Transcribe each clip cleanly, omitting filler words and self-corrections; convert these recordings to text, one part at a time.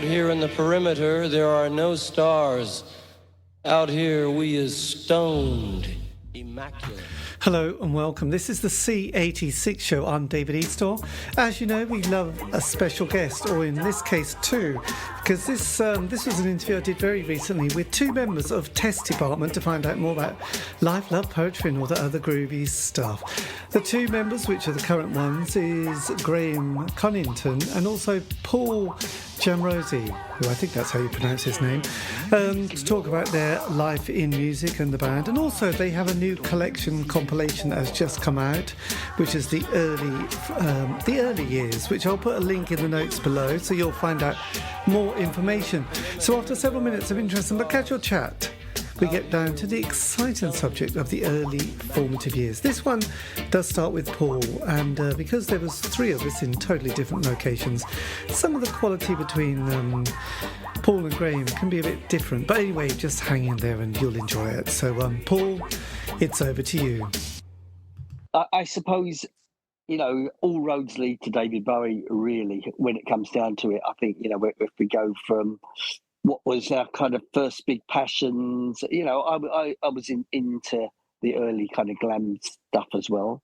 here in the perimeter, there are no stars. Out here, we is stoned, immaculate. Hello and welcome. This is the C86 show. I'm David Eastaugh. As you know, we love a special guest, or in this case, two, because this was an interview I did very recently with two members of Test Dept to find out more about life, love, poetry, and all the other groovy stuff. The two members, which are the current ones, is Graham Cunnington and also Paul Jamrozy, who I think that's how you pronounce his name, to talk about their life in music and the band. And also they have a new collection compilation that has just come out, which is the early years, which I'll put a link in the notes below so you'll find out more information. So after several minutes of interesting but casual chat, we get down to the exciting subject of the early formative years. This one does start with Paul, and because there was three of us in totally different locations, some of the quality between Paul and Graham can be a bit different. But anyway, just hang in there and you'll enjoy it. So, Paul, it's over to you. I suppose, you know, all roads lead to David Bowie, really, when it comes down to it. I think, you know, if we go from what was our kind of first big passions, you know, I was into the early kind of glam stuff as well.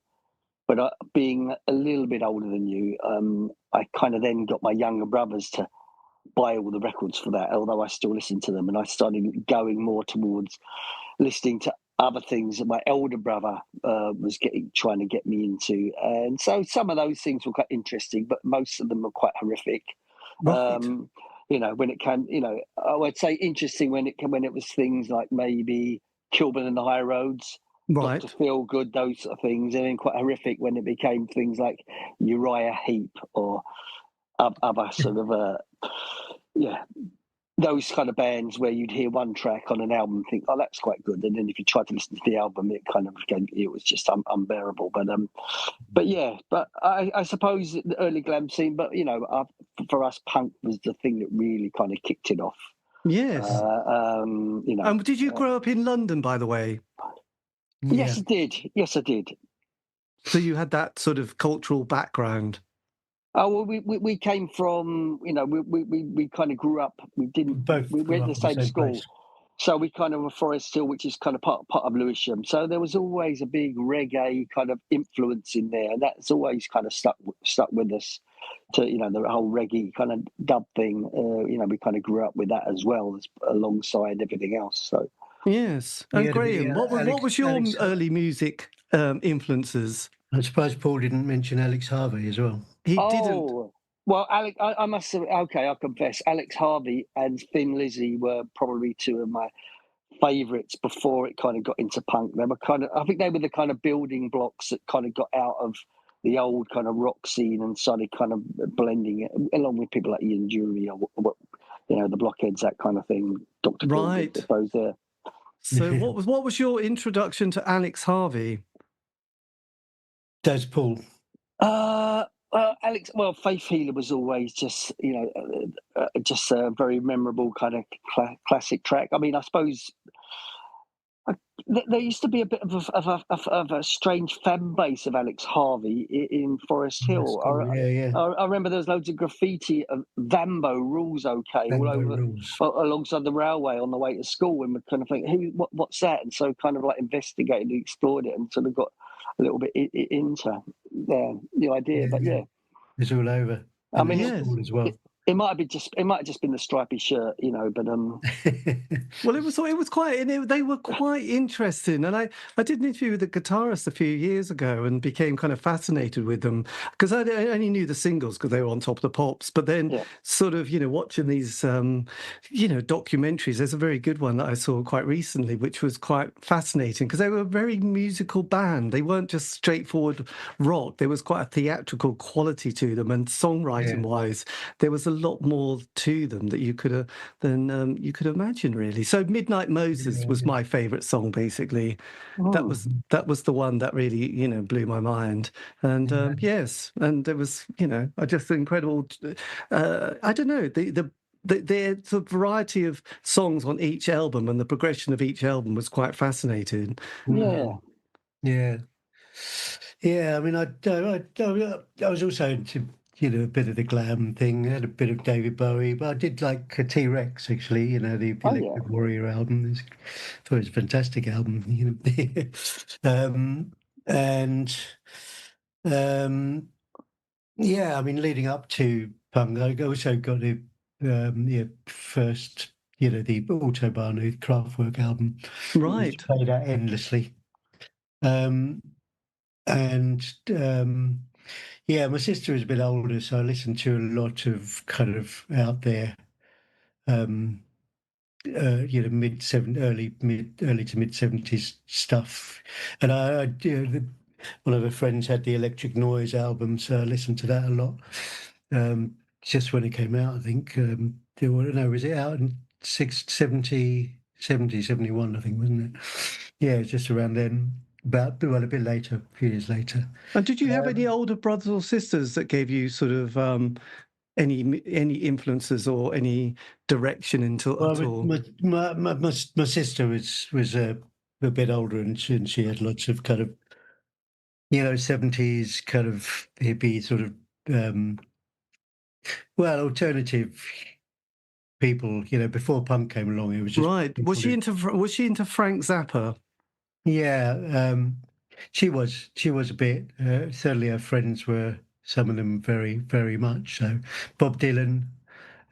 But being a little bit older than you, I kind of then got my younger brothers to buy all the records for that, although I still listen to them. And I started going more towards listening to other things that my elder brother was trying to get me into. And so some of those things were quite interesting, but most of them were quite horrific. Right. You know, when it came, you know, I would say interesting when it was things like maybe Kilburn and the High Roads, Right. Dr. Feel Good, those sort of things, and then quite horrific when it became things like Uriah Heep or other sort of, those kind of bands where you'd hear one track on an album and think, oh, that's quite good. And then if you tried to listen to the album, it kind of became, it was just unbearable. But I suppose the early glam scene, but, you know, for us, punk was the thing that really kind of kicked it off. Yes. You know. Did you grow up in London, by the way? Yes, I did. Yes, I did. So you had that sort of cultural background. Oh well, we came from, you know, we kind of grew up. We went to the same school, place. So we kind of were Forest Hill, which is kind of part of Lewisham. So there was always a big reggae kind of influence in there, and that's always kind of stuck with us. To, you know, the whole reggae kind of dub thing. You know, we kind of grew up with that as well, alongside everything else. So yes, and Graham, what was your early music influences? I suppose Paul didn't mention Alex Harvey as well. He didn't. Well, Alex, I must have. Okay, I'll confess. Alex Harvey and Thin Lizzy were probably two of my favourites before it kind of got into punk. They were I think they were the kind of building blocks that kind of got out of the old kind of rock scene and started kind of blending it, along with people like Ian Dury or you know, the Blockheads, that kind of thing. Dr. Right. I suppose there. So what was your introduction to Alex Harvey? Does Paul? Alex, well, Faith Healer was always just, you know, just a very memorable kind of classic track. I mean, I suppose there used to be a bit of a strange fan base of Alex Harvey in Forest Hill. I remember there was loads of graffiti of Vambo Rules OK all over alongside the railway on the way to school, and we kind of think, what's that? And so kind of like investigated and explored it and sort of got a little bit into the idea. But yeah, it's all over. I mean, as well. It might have just been the stripy shirt, you know, but well, it was quite, and they were quite interesting. And I did an interview with a guitarist a few years ago and became kind of fascinated with them because I only knew the singles because they were on Top of the Pops. But then sort of, you know, watching these, you know, documentaries, there's a very good one that I saw quite recently, which was quite fascinating because they were a very musical band. They weren't just straightforward rock. There was quite a theatrical quality to them, and songwriting wise, there was a lot more to them that you could imagine, really. So Midnight Moses was my favorite song, basically. That was the one that really, you know, blew my mind. And yes, and there was, you know, just incredible. I don't know, the variety of songs on each album and the progression of each album was quite fascinating. Yeah. I mean, I was also into a bit of the glam thing. I had a bit of David Bowie, but I did like T-Rex actually. The Oh Electric Warrior album. I thought it was a fantastic album. And yeah, I mean, leading up to punk, I also got the first, the Autobahn Kraftwerk album. Right. Played that endlessly. Um, and yeah, my sister is a bit older, so I listened to a lot of kind of out there, early to mid 70s stuff. And one of her friends had the Electric Noise album, so I listened to that a lot. Just when it came out, I think. Was it out in 71, I think, wasn't it? Yeah, just around then. A bit later, a few years later. And did you have any older brothers or sisters that gave you sort of any influences or any direction into Well, at all? my sister was a bit older, and she had lots of kind of 70s kind of hippie sort of alternative people. Before punk came along, it was just Right. Was she into Frank Zappa? Yeah, she was a bit. Certainly, her friends were, some of them, very very much so. Bob Dylan.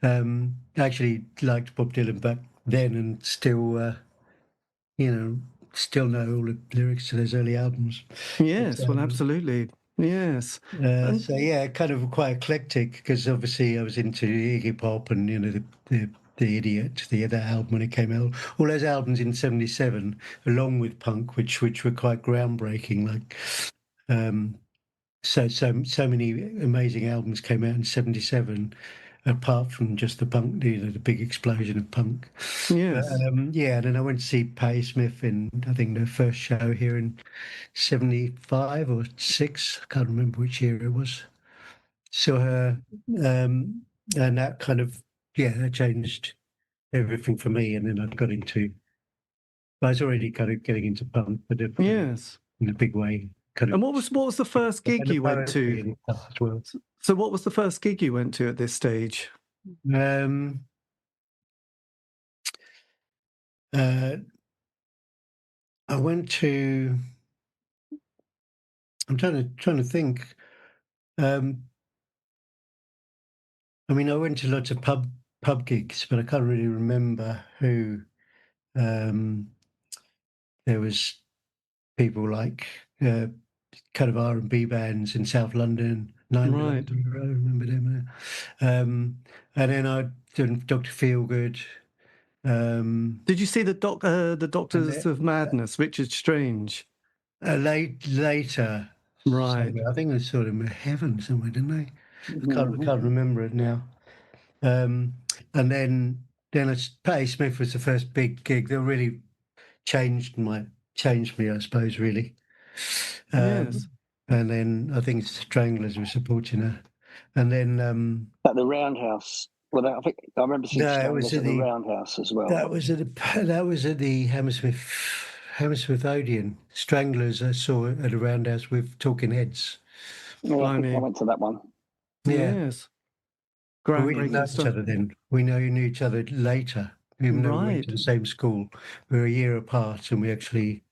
I actually liked Bob Dylan back then, and still, still know all the lyrics to those early albums. Yes, well, But, absolutely. Yes. And so yeah, kind of quite eclectic, because obviously I was into Iggy Pop and the Idiot, that album when it came out. All those albums in '77, along with punk, which were quite groundbreaking. Like so many amazing albums came out in '77, apart from just the punk, the big explosion of punk. But, yes. yeah, and then I went to see Patti Smith in, I think, the first show here in '75 or '6. I can't remember which year it was. Saw her, and that kind of, that changed everything for me. And then I was already kind of getting into punk, but Yes. in a big way. Kind And of, what was the first gig and the you went poetry to? and stuff as well. So what was the first gig you went to at this stage? Um, uh, I went to. I'm trying to think. Um, I mean, I went to lots of pub gigs, but I can't really remember who. There was people like kind of R&B bands in South London, 9 Right. Below, I remember them. And then I did Dr. Feelgood. Did you see the And Doctors of Madness, Richard Strange? later, Right. I think they saw them in heaven somewhere, didn't they? Mhm. Can't remember it now. And then Patti Smith was the first big gig that really changed me, I suppose, really. Yes. And then I think Stranglers were supporting her. And then At the Roundhouse. Well, I think I remember seeing no, it was Stranglers at at the the Roundhouse as well. that was at the Hammersmith Odeon. Stranglers I saw at a roundhouse with Talking Heads. Yeah, I think I Blimey. went to that one. Yeah, Yes. but we didn't know Groundbreaking each stuff. other then. We knew each other later, even though we went to Right. the same school. We were a year apart, and we actually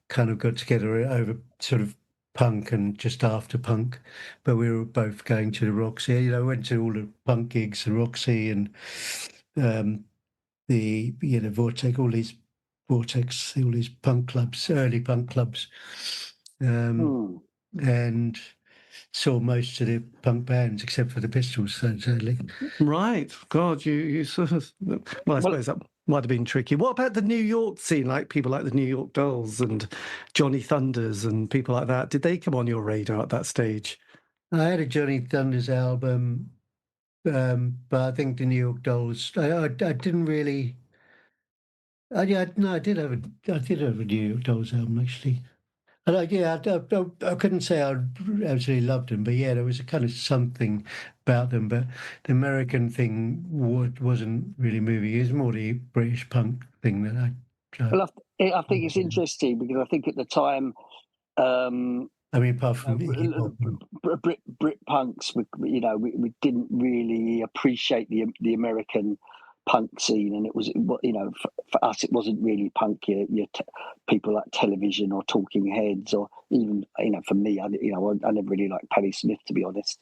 kind of got together over sort of punk and just after punk, but we were both going to the Roxy. Went to all the punk gigs, the Roxy, and the Vortex, all these punk clubs, early punk clubs, and saw most of the punk bands except for the Pistols, sadly. Right. God, you sort of. Well, I suppose that might have been tricky. What about the New York scene, like people like the New York Dolls and Johnny Thunders and people like that? Did they come on your radar at that stage? I had a Johnny Thunders album, but I think the New York Dolls. I didn't really. Yeah, no, I did have a New York Dolls album actually. And I couldn't say I absolutely loved them, but yeah, there was a kind of something about them. But the American thing wasn't really moving. It was more the British punk thing that I. Well, I think it's interesting because I think at the time I mean, apart from hip hop. Brit punks, we didn't really appreciate the American punk scene, and it was, for us, it wasn't really punk. People like Television or Talking Heads, or even, for me, I never really liked Patti Smith, to be honest.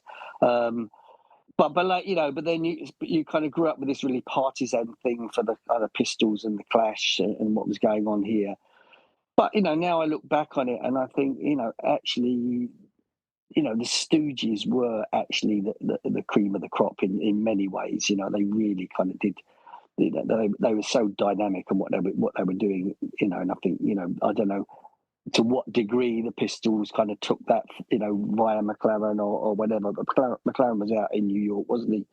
But then you kind of grew up with this really partisan thing for the kind of Pistols and the Clash and what was going on here. But now I look back on it and I think, actually, the Stooges were actually the cream of the crop in many ways. They really kind of did. They were so dynamic in what they were doing. And I think, I don't know to what degree the Pistols kind of took that, via McLaren or whatever. But McLaren was out in New York, wasn't he?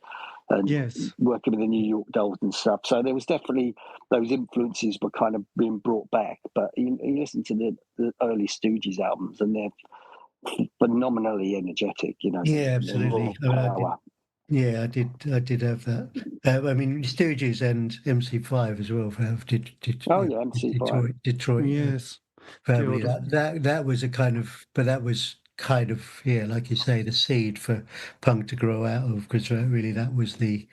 And Yes. working with the New York Dolls and stuff. So there was definitely those influences were kind of being brought back. But you listen to the early Stooges albums, and they're phenomenally energetic. Yeah, absolutely. Power. I did have that. I mean, Stooges and MC5 as well. MC5. Detroit. Yes. Family. That was like you say, the seed for punk to grow out of, because really that was the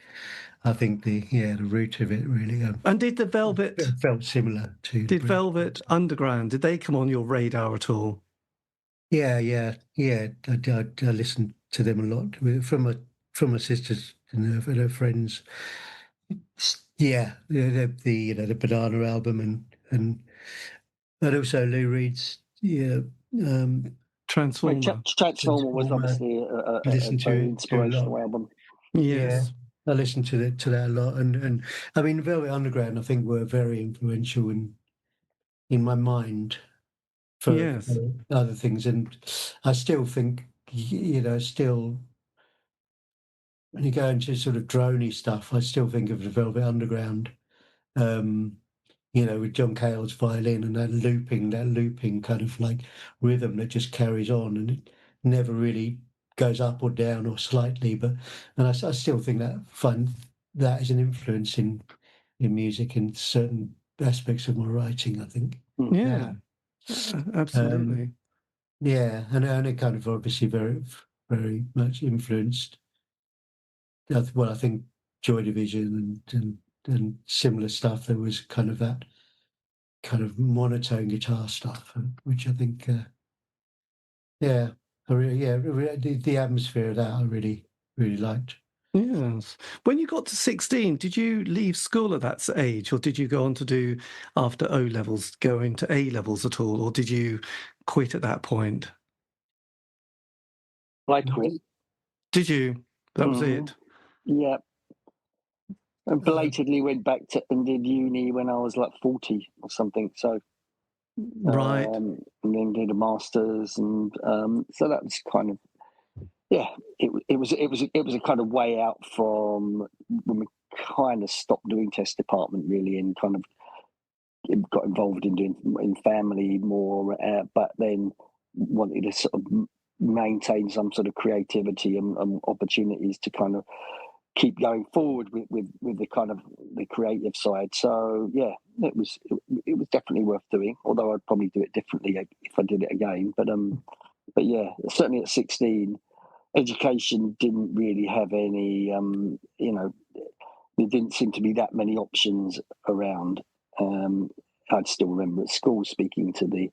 root of it, really. And did the Velvet it felt similar to Velvet Underground? Did they come on your radar at all? Yeah. I listened to them a lot from my sisters and her friends. Yeah, the Banana album and also Lou Reed's Transformer. Transformer was obviously a very inspirational album. Yes. Yeah, I listened to that a lot, and I mean, Velvet Underground, I think, were very influential in my mind for other things, and I still think, still when you go into sort of droney stuff, I still think of the Velvet Underground. With John Cale's violin and that looping kind of like rhythm that just carries on, and it never really goes up or down or slightly. And I still think that is an influence in music in certain aspects of my writing, I think. Yeah, absolutely. And it kind of obviously very, very much influenced. Well, I think Joy Division and similar stuff. There was kind of that kind of monotone guitar stuff, which I think, the atmosphere of that I really, really liked. Yes. When you got to 16, did you leave school at that age, or did you go on to do, after O levels, go into A levels at all, or did you quit at that point? I quit. Did you? That was it? Yeah. And belatedly went back and did uni when I was like 40 or something. So, right. And then did a master's, and so that was kind of, it was a kind of way out from when we kind of stopped doing Test Department, really, and kind of got involved in family more, but then wanted to sort of maintain some sort of creativity and opportunities to kind of keep going forward with the kind of the creative side. So it was definitely worth doing, although I'd probably do it differently if I did it again. But certainly at 16, education didn't really have any, there didn't seem to be that many options around. I'd still remember at school speaking to the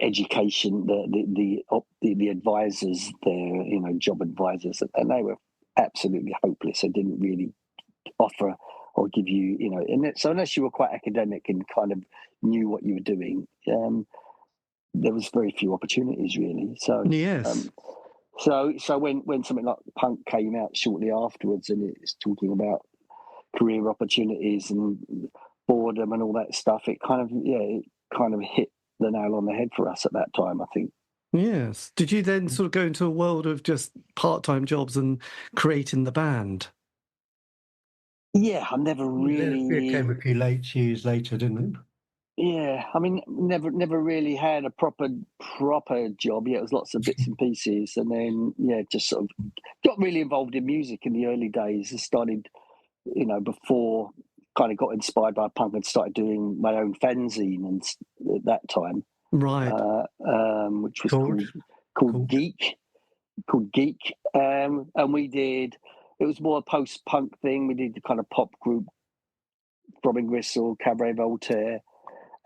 education, the advisors there, job advisors, and they were absolutely hopeless. They didn't really offer or give you, so unless you were quite academic and kind of knew what you were doing, there was very few opportunities, really. So yes. So when something like Punk came out shortly afterwards, and it's talking about career opportunities and boredom and all that stuff, it kind of hit the nail on the head for us at that time, I think. Yes. Did you then sort of go into a world of just part-time jobs and creating the band? Yeah, I never really. It came a few years later, didn't it? Yeah, I mean, never really had a proper job. Yeah, it was lots of bits and pieces, and then just sort of got really involved in music in the early days. I started, before kind of got inspired by punk and started doing my own fanzine and at that time. Right. Which was Called called Geek. And we did. It was more a post-punk thing. We did the kind of pop group, Robin Gristle, Cabaret Voltaire,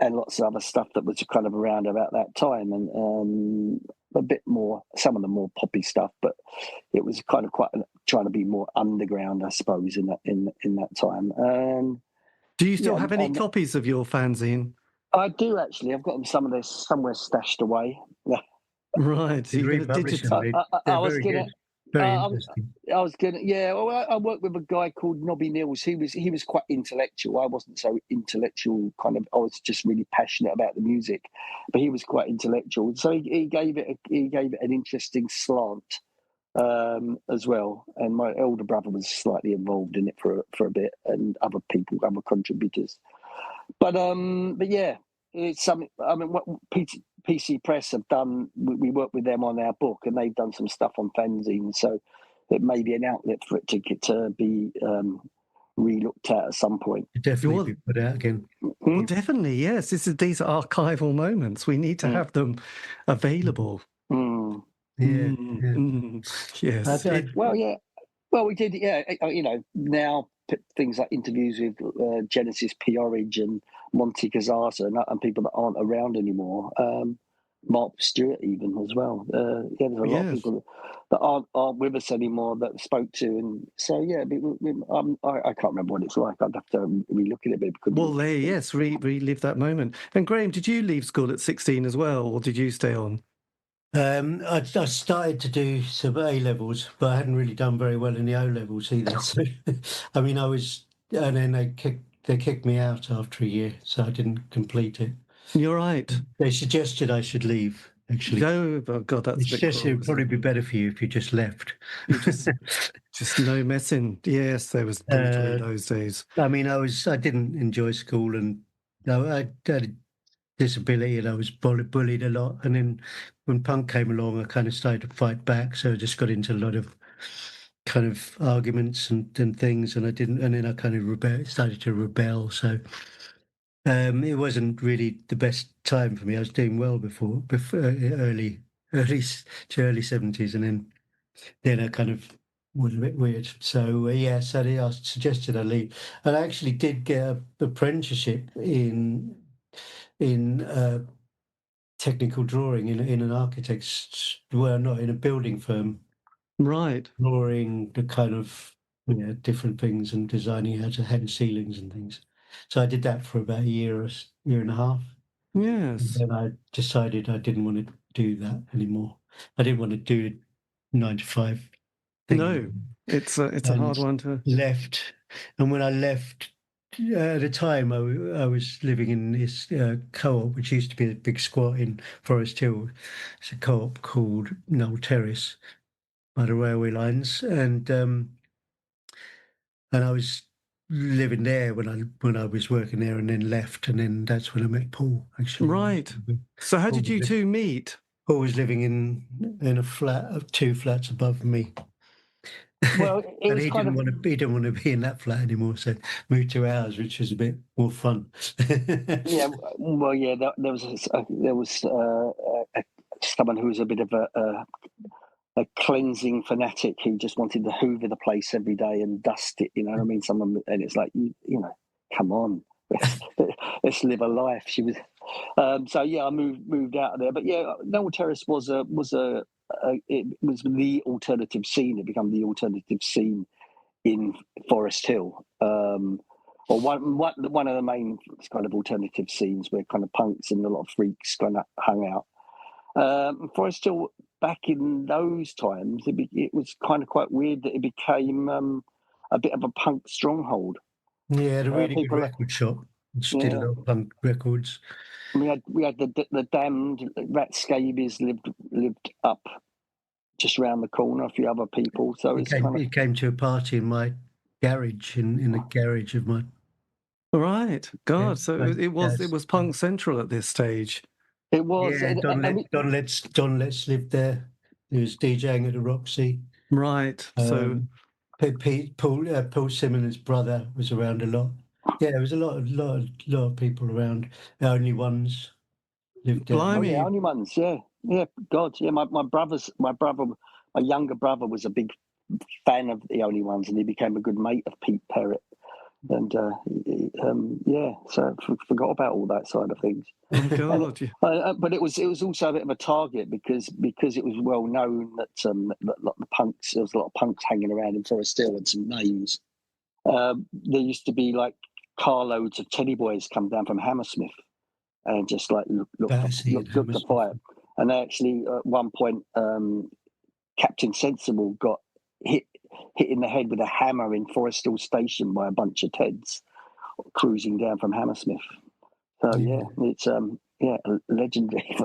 and lots of other stuff that was kind of around about that time, and a bit more, some of the more poppy stuff, but it was kind of quite trying to be more underground, I suppose, in that time. Do you still have any copies of your fanzine? I do, actually. I've got them somewhere stashed away. Right. So you're going to digitize. They're very good. Very interesting. I was gonna, yeah. Well, I worked with a guy called Nobby Mills. He was quite intellectual. I wasn't so intellectual. Kind of, I was just really passionate about the music, but he was quite intellectual. So he gave it an interesting slant as well. And my elder brother was slightly involved in it for a bit, and other contributors. But yeah, it's something. I mean, what PC Press have done, we work with them on our book, and they've done some stuff on fanzines, so it may be an outlet for it to be re-looked at some point. Definitely be put out again. Well, definitely, yes. These are archival moments. We need to have them available. Yes. Well, we did. Yeah, now things like interviews with Genesis P-Orridge and Monty Casata and people that aren't around anymore. Mark Stewart even as well. There's a lot of people that aren't with us anymore that I spoke to, and so I can't remember what it's like. I'd have to re-look at it. Relive that moment. And Graham, did you leave school at 16 as well, or did you stay on? I started to do some A levels, but I hadn't really done very well in the O levels either. So, I mean, and then they kicked me out after a year, so I didn't complete it. You're right. They suggested I should leave. Actually, oh God, that's it would probably be better for you if you just left. You just no messing. Yes, there was brutal in those days. I mean, I didn't enjoy school, and I had a disability, and I was bullied a lot. And then when punk came along, I kind of started to fight back. So I just got into a lot of kind of arguments and things, and then I kind of started to rebel. So it wasn't really the best time for me. I was doing well before early to early 70s, and then I kind of was a bit weird. So so they suggested I leave, and I actually did get an apprenticeship in technical drawing in an architect's, well, not in a building firm, right? Drawing the kind of different things and designing how to head ceilings and things. So I did that for about a year and a half. Yes. And then I decided I didn't want to do that anymore. I didn't want to do 9 to 5 thing. No, it's a hard one to left. And when I left, at the time I was living in this co-op, which used to be a big squat in Forest Hill. It's a co-op called Knoll Terrace by the railway lines, and I was living there when I was working there, and then left, and then that's when I met Paul. Actually, right. So how did you two meet? Paul was living in a flat of 2 flats above me. Well, and he didn't want to be in that flat anymore, so moved to ours, which was a bit more fun. There was someone who was a bit of a cleansing fanatic who just wanted to hoover the place every day and dust it. You know what I mean? And it's like come on, let's live a life. She was. So I moved out of there, but Knoll Terrace was it was the alternative scene. It became the alternative scene in Forest Hill, or one of the main kind of alternative scenes where kind of punks and a lot of freaks kind of hung out. Forest Hill, back in those times, it was kind of quite weird that it became a bit of a punk stronghold. Yeah, the really good record shop. Did a lot of punk records. We had the Damned, Rat Scabies lived up just around the corner. A few other people. So he came to a party in my garage, in the garage of my. Right, God. Yeah, so it was punk central at this stage. It was. Yeah, Don Letts lived there. He was DJing at the Roxy. Right. So Paul Simmons' brother was around a lot. Yeah, there was a lot of people around. The Only Ones lived there. Oh Blimey. yeah, only ones. Yeah, God, yeah. My younger brother was a big fan of the Only Ones, and he became a good mate of Pete Perrett. And so I forgot about all that side of things. Oh God. Yeah. But it was also a bit of a target because it was well known that the punks, there was a lot of punks hanging around in Forest Hill and some names. There used to be like carloads of Teddy Boys come down from Hammersmith and just like look to fight. And they actually at one point, Captain Sensible got hit in the head with a hammer in Forest Hill Station by a bunch of Teds cruising down from Hammersmith. So yeah, it's legendary.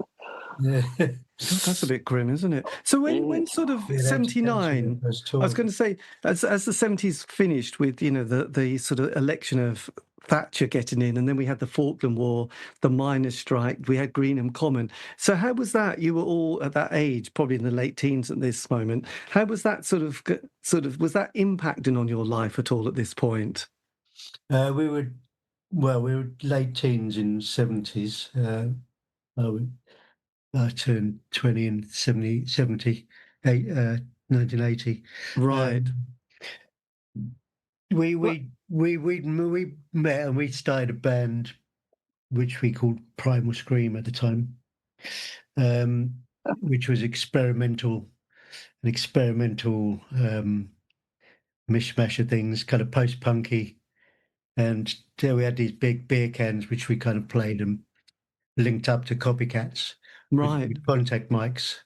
Yeah. God, that's a bit grim, isn't it? So when sort of Yeah, 79, I was going to say, as the 70s finished with, the sort of election of Thatcher getting in, and then we had the Falkland War, the miners' strike, we had Greenham Common. So how was that? You were all at that age, probably in the late teens at this moment. How was that sort of was that impacting on your life at all at this point? We were late teens in 70s. I turned 20 in 1980. Right. We met and we started a band which we called Primal Scream at the time, which was an experimental mishmash of things, kind of post-punky. And there we had these big beer cans which we kind of played and linked up to copycats with contact mics.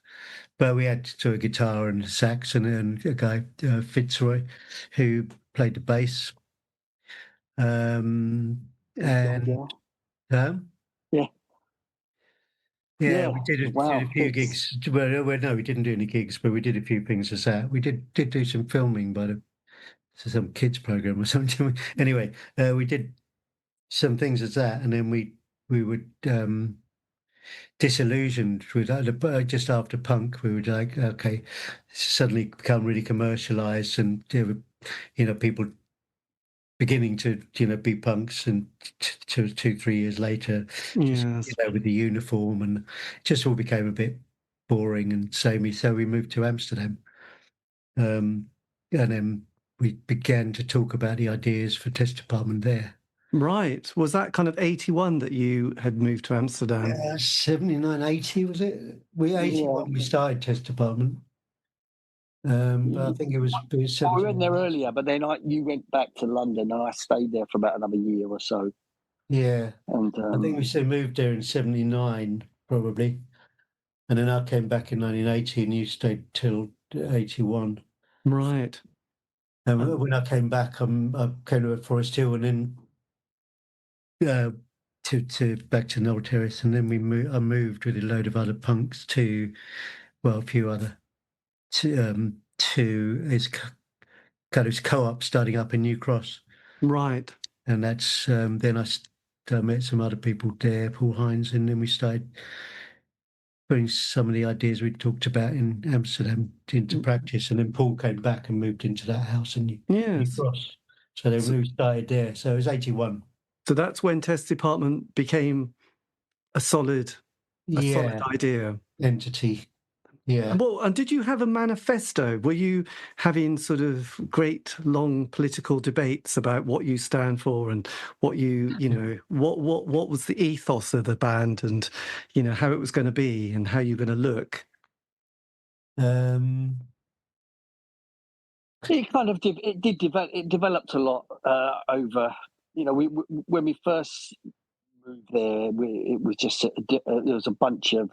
But we had sort of guitar and sax and a guy, Fitzroy, who played the bass. And yeah. Yeah, we did Wow. a few gigs. Well, no, we didn't do any gigs, but we did a few things as that. We did do some filming by some kids program or something. Anyway, we did some things as that, and then we would disillusioned with just after punk. We were like, okay, suddenly become really commercialized, and there were, people beginning to be punks, and 2-3 years later, Yes. with the uniform, and just all became a bit boring and samey. So we moved to Amsterdam, and then we began to talk about the ideas for Test Department there. Right. Was that kind of 81 that you had moved to Amsterdam? 79, 80 was it? 81 we started Test Department. But I think it was 79. We went there earlier, but then you went back to London, and I stayed there for about another year or so. Yeah, and I think we moved there in 79 probably, and then I came back in 1980, and you stayed till 81. Right. And when I came back, I came to Forest Hill, and then to back to Noel Terrace, and then I moved with a load of other punks to, a few other to his co-op starting up in New Cross. Right. And that's then I met some other people there, Paul Hines, and then we started putting some of the ideas we talked about in Amsterdam into practice. And then Paul came back and moved into that house in New Cross. So then we started there. So it was 81. So that's when Test Department became a solid idea. Entity. Yeah. And did you have a manifesto? Were you having sort of great long political debates about what you stand for and what what was the ethos of the band, and how it was going to be and how you're going to look? It kind of it developed a lot over. When we first moved there, it was just there was a bunch of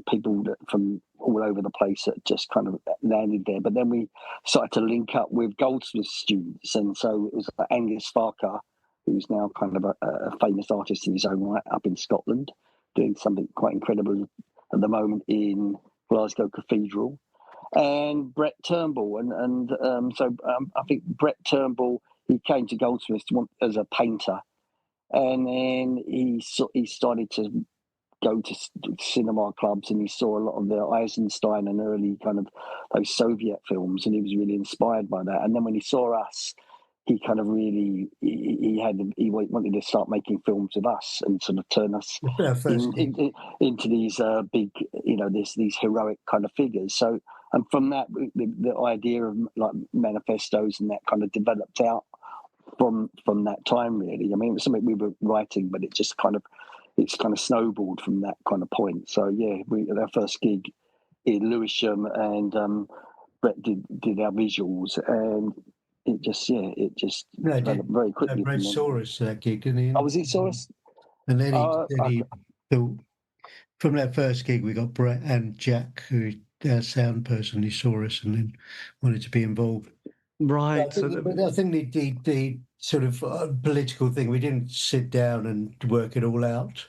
people from all over the place that just kind of landed there. But then we started to link up with Goldsmith students, and so it was like Angus Farquhar, who's now kind of a famous artist in his own right up in Scotland, doing something quite incredible at the moment in Glasgow Cathedral, and Brett Turnbull, and I think Brett Turnbull, he came to Goldsmith as a painter. And then he started to go to cinema clubs, and he saw a lot of the Eisenstein and early kind of those Soviet films, and he was really inspired by that. And then when he saw us, he kind of really he wanted to start making films with us and sort of turn us Our first gig. into these big, these heroic kind of figures. So, and from that, the idea of like manifestos and that kind of developed out from that time. Really, I mean, it was something we were writing, but it's kind of snowballed from that kind of point. So yeah, our first gig in Lewisham, and Brett did our visuals, and it just developed very quickly. Brett saw us that gig, didn't he? Oh, was it saw us? And then he thought, from that first gig, we got Brett and Jack, who our sound person, who saw us and then wanted to be involved. Right. But I think the sort of political thing, we didn't sit down and work it all out,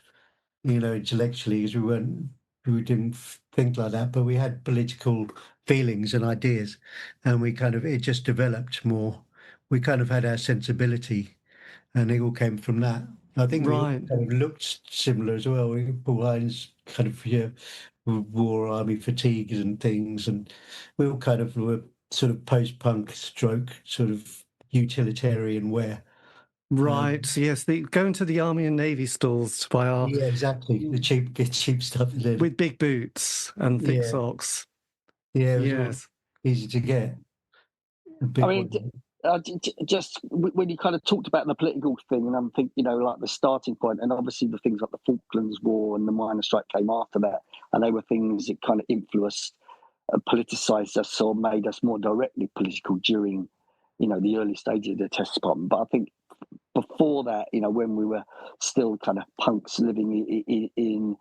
intellectually, because we didn't think like that, but we had political feelings and ideas, and it just developed more. We kind of had our sensibility, and it all came from that. I think we all kind of looked similar as well. Paul Hines kind of wore army fatigues and things, and we all kind of were sort of post-punk stroke sort of utilitarian wear. Right. Yes. Going to the Army and Navy stores to buy our exactly the cheap stuff with big boots and thick socks. Yeah. It was easy to get. I mean, just when you kind of talked about the political thing, and I'm thinking, like the starting point, and obviously the things like the Falklands War and the miners' strike came after that, and they were things that kind of influenced, politicised us, or made us more directly political during, the early stages of the Test Department. But I think before that, when we were still kind of punks living in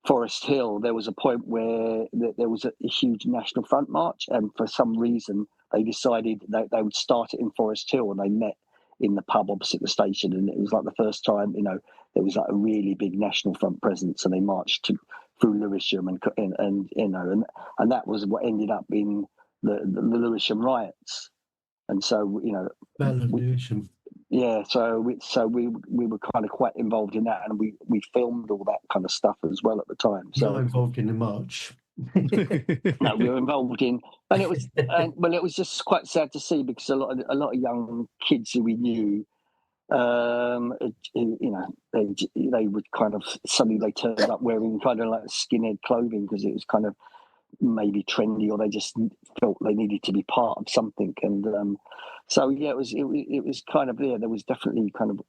Forest Hill, there was a point where there was a huge National Front march, and for some reason they decided that they would start it in Forest Hill, and they met in the pub opposite the station, and it was like the first time there was like a really big National Front presence, and they marched through Lewisham, and that was what ended up in the Lewisham riots, and so Lewisham. Yeah, so we were kind of quite involved in that, and we filmed all that kind of stuff as well at the time. So not involved in the march. No, we were involved in, and it was just quite sad to see, because a lot of young kids who we knew, they would kind of suddenly they turned up wearing kind of like skinhead clothing because it was kind of maybe trendy, or they just felt they needed to be part of something, and so yeah, it was kind of there was definitely kind of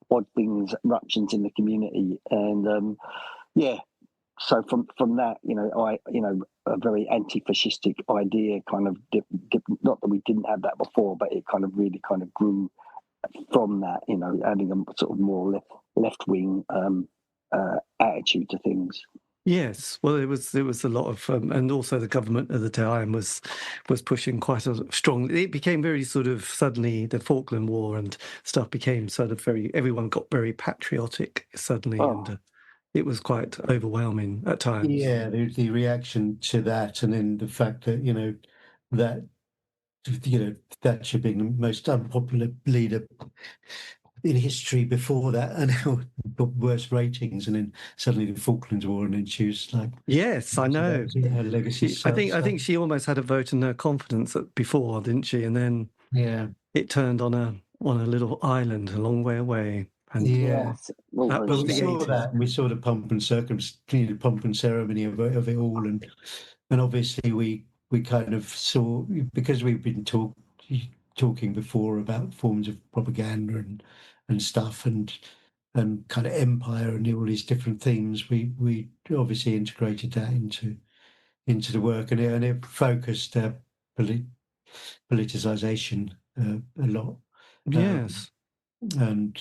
odd things, eruptions in the community, and so from that, a very anti-fascistic idea kind of not that we didn't have that before, but it kind of really kind of grew from that, adding a sort of more left wing attitude to things. Yes, well, it was a lot of, and also the government at the time was pushing quite a strong. It became very sort of suddenly the Falkland War and stuff became sort of everyone got very patriotic suddenly, and it was quite overwhelming at times. Yeah, the reaction to that, and then the fact that Thatcher being the most unpopular leader in history before that, and now got worse ratings, and then suddenly the Falklands War, and then she was like, "Yes, I know." Her legacy. I think she almost had a vote in her confidence before, didn't she? And then it turned on a little island a long way away. And but we saw that, and we saw the pomp and ceremony of it all, and obviously we kind of saw, because we've been talking before about forms of propaganda and stuff, and kind of empire and all these different themes. We obviously integrated that into the work, and it focused politicization a lot. Yes. And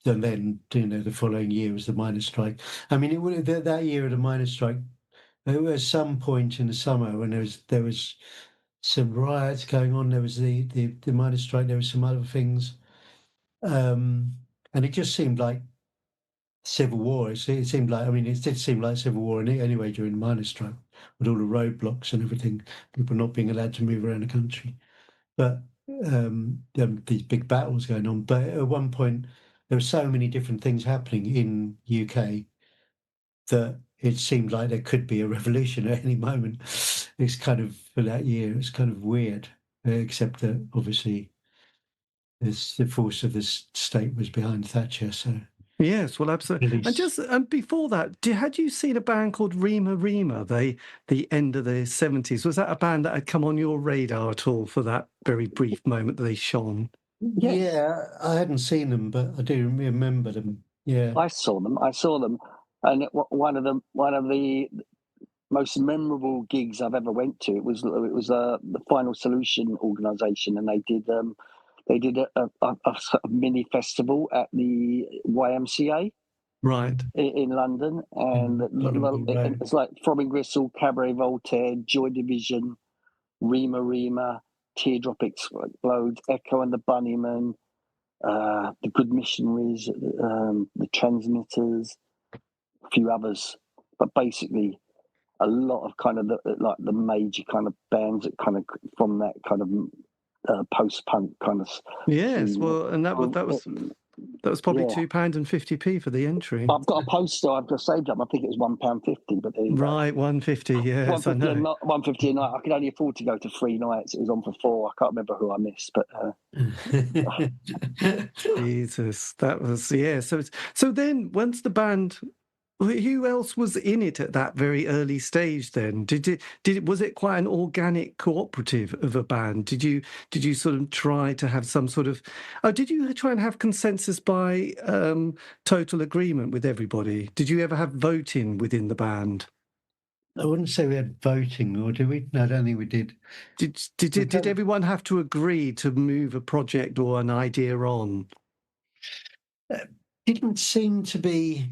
then the following year was the miners' strike. I mean, that year of the miners' strike, there was some point in the summer when there was some riots going on. There was the miners' strike. There was some other things, and it just seemed like civil war. It seemed like, it did seem like civil war anyway during the miners' strike, with all the roadblocks and everything, people not being allowed to move around the country. But these big battles going on. But at one point, there were so many different things happening in UK that it seemed like there could be a revolution at any moment. It's kind of, for that year, it's kind of weird, except that obviously the force of the state was behind Thatcher. So Yes, well, absolutely. at least And before that, had you seen a band called Rima Rima? The end of the 70s. Was that a band that had come on your radar at all for that very brief moment that they shone? Yes, yeah, I hadn't seen them, but I do remember them. Yeah, I saw them. And one of the most memorable gigs I've ever went to. It was the Final Solution organisation, and they did a sort of mini festival at the YMCA Right. in London, and Donegal Road. it's like Throbbing Gristle, Cabaret Voltaire, Joy Division, Rima Rima, Teardrop Explodes, Echo and the Bunnymen, the Good Missionaries, the Transmitters, a few others, but basically a lot of kind of the major kind of bands that kind of from that kind of post-punk kind of Yes, scene. well, and that was probably Yeah. £2.50 for the entry. I've got a poster I've just saved up. I think it was £1.50, but there you go. Right, 150. Yes, I know. £1.50 a night. I could only afford to go to 3 nights. It was on for 4. I can't remember who I missed, but Jesus, that was So then, once the band, who else was in it at that very early stage? Then was it quite an organic cooperative of a band? Did you sort of try to have some sort of? Oh, did you try and have consensus by total agreement with everybody? Did you ever have voting within the band? I wouldn't say we had voting, or did we? No, I don't think we did. Did everyone have to agree to move a project or an idea on? Didn't seem to be.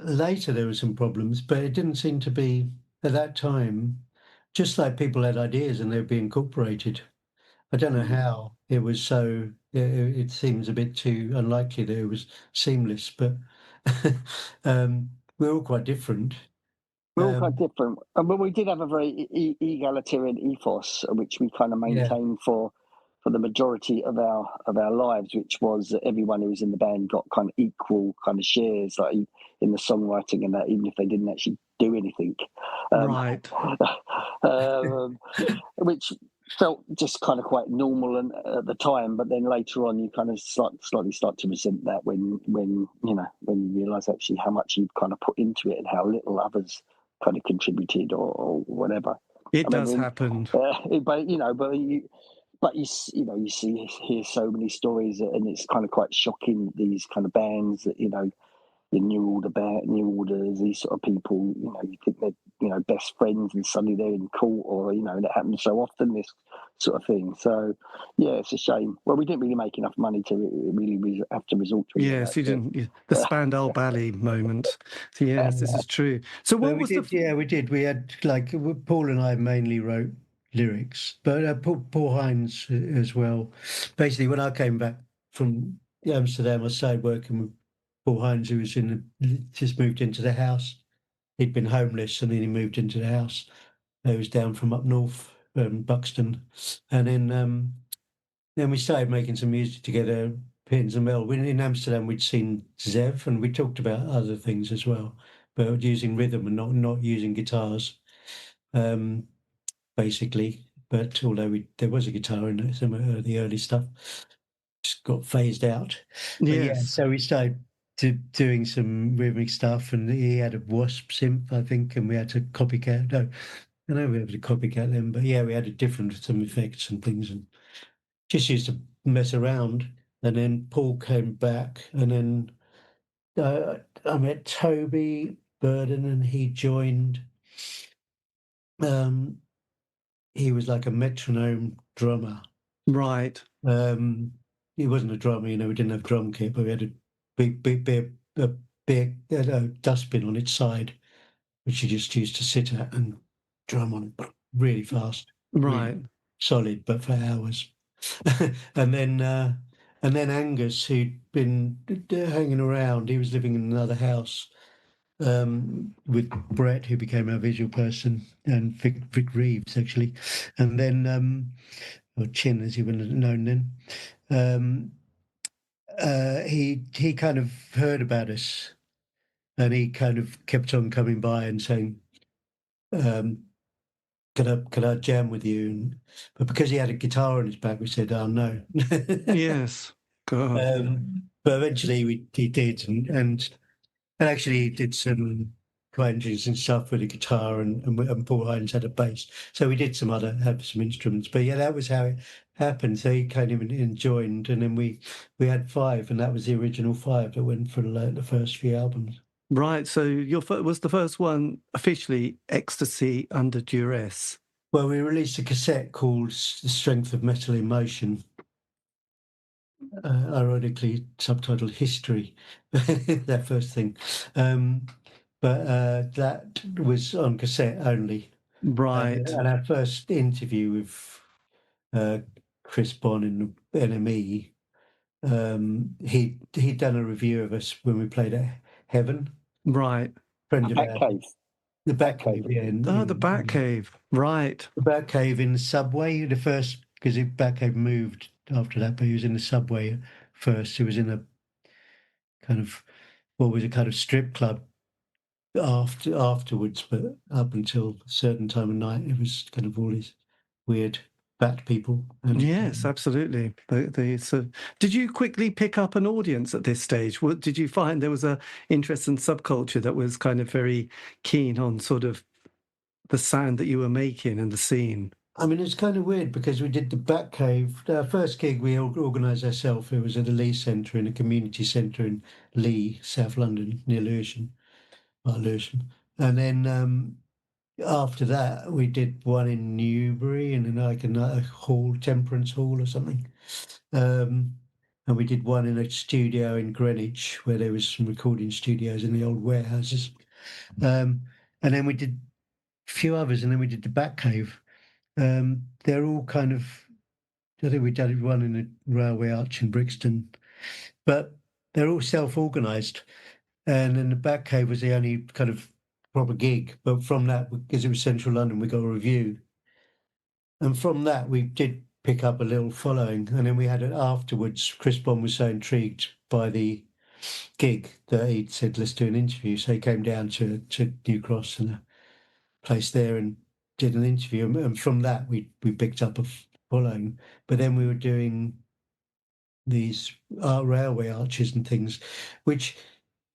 Later, there were some problems, but it didn't seem to be at that time. Just like people had ideas and they'd be incorporated. I don't know how it was so. It seems a bit too unlikely that it was seamless, but we're all quite different. we're all quite different. But we did have a very egalitarian ethos, which we kind of maintained for the majority of our lives, which was that everyone who was in the band got kind of equal kind of shares, like in the songwriting and that, even if they didn't actually do anything. Right. Which felt just kind of quite normal and at the time, but then later on you kind of slightly start to resent that when you realise actually how much you kind of put into it and how little others kind of contributed or whatever. It does happen. But you hear so many stories, and it's kind of quite shocking. These kind of bands that your New Orders, these sort of people. You think they're best friends, and suddenly they're in court, or and it happens so often. This sort of thing. So yeah, it's a shame. Well, we didn't really make enough money to really have to resort to. Yes, you didn't. The Spandau Ballet moment. So yes, this is true. So what was the? Yeah, we did. We had Paul and I mainly wrote lyrics, but Paul Hines as well. Basically, when I came back from Amsterdam, I started working with Paul Hines, who was just moved into the house. He'd been homeless, and then he moved into the house. He was down from up north, Buxton, and then we started making some music together. Pins and Mel. In Amsterdam, we'd seen Zev, and we talked about other things as well, but using rhythm and not using guitars, basically. But although there was a guitar in some of the early stuff, just got phased out. But yeah, Yes. so we started doing some rhythmic stuff, and he had a Wasp synth, I think, and we had to copycat. No, I know we had to copycat them, but yeah, we had some effects and things, and just used to mess around. And then Paul came back, and then I met Toby Burden, and he joined. He was like a metronome drummer. Right. He wasn't a drummer, we didn't have drum kit, but we had a big dustbin on its side, which you just used to sit at and drum on really fast, Right. really solid, but for hours. and then Angus, who'd been hanging around, he was living in another house with Brett, who became our visual person, and Vic Reeves, actually. And then, or Chin, as he would have known then, he kind of heard about us, and he kind of kept on coming by and saying, can I jam with you? But because he had a guitar on his back, we said, oh no. Yes. God. But eventually he did, and actually he did some quite interesting stuff with a guitar, and Paul Hines had a bass. So we did have some instruments. But yeah, that was how it happened. So he came in and joined, and then we had 5, and that was the original 5 that went for the first few albums. Right. So was the first one officially Ecstasy under Duress? Well, we released a cassette called The Strength of Metal in Motion, ironically subtitled History, that first thing. But that was on cassette only. Right. And our first interview with Chris Bonn in the NME, he'd done a review of us when we played at Heaven. Right. Friend of Batcave. The Batcave, yeah. The Batcave. Right. The Batcave in the subway, because the Batcave moved after that, but he was in the subway first. He was in a kind of, what was a kind of strip club afterwards, but up until a certain time of night, it was kind of all these weird bat people. And, yes, absolutely. So, did you quickly pick up an audience at this stage? Did you find there was a interest in subculture that was kind of very keen on sort of the sound that you were making and the scene? I mean, it's kind of weird because we did the Batcave. Our first gig we organised ourselves. It was at the Lee Centre, in a community centre in Lee, South London, near Lewisham. And then after that, we did one in Newbury and then like another hall, Temperance Hall or something. And we did one in a studio in Greenwich where there was some recording studios in the old warehouses. And then we did a few others, and then we did the Batcave. They're all kind of, I think we did one in the Railway Arch in Brixton, but they're all self-organised. And then the Batcave was the only kind of proper gig. But from that, because it was Central London, we got a review. And from that, we did pick up a little following. And then we had it afterwards. Chris Bond was so intrigued by the gig that he said, let's do an interview. So he came down to New Cross and a place there and did an interview. And from that, we picked up a following. But then we were doing these railway arches and things, which,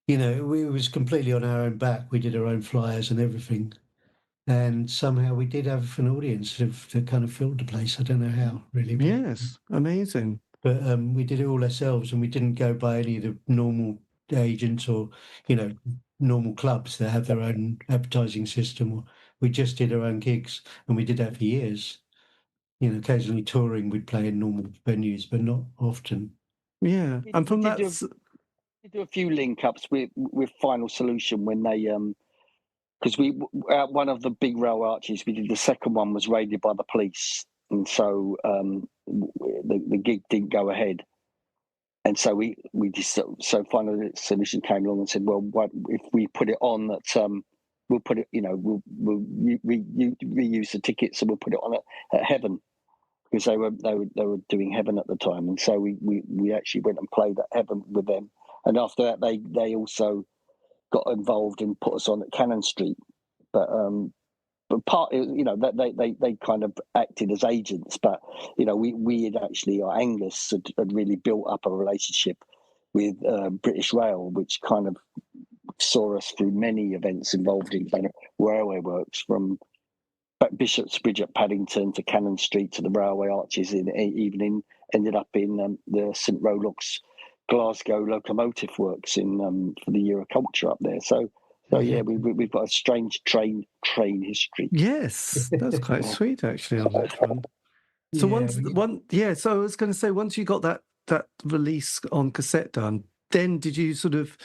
you know, we was completely on our own back. We did our own flyers and everything. And somehow we did have an audience that kind of filled the place. I don't know how, really. Yes, amazing. But we did it all ourselves, and we didn't go by any of the normal agents or, you know, normal clubs that have their own advertising system. We just did our own gigs, and we did that for years. You know, occasionally touring, we'd play in normal venues, but not often. Yeah, and from that, we do a few link ups with Final Solution when they because we one of the big rail arches we did. The second one was raided by the police, and so the gig didn't go ahead. And so we just so Final Solution came along and said, well, what if we put it on that we'll put it, you know, we'll reuse the tickets and we'll put it on at Heaven, because they were doing Heaven at the time. And so we actually went and played at Heaven with them. And after that, they also got involved and put us on at Cannon Street. But part, you know, that they kind of acted as agents. But you know, we had actually, or Angus had really built up a relationship with British Rail, which kind of saw us through many events involved in kind of railway works, from Bishop's Bridge at Paddington to Cannon Street to the railway arches, ended up in the St Rollox Glasgow locomotive works in for the Year of Culture up there. So yeah, we've got a strange train history. Yes, that's quite sweet actually on that one. So so I was going to say, once you got that release on cassette done, then did you sort of,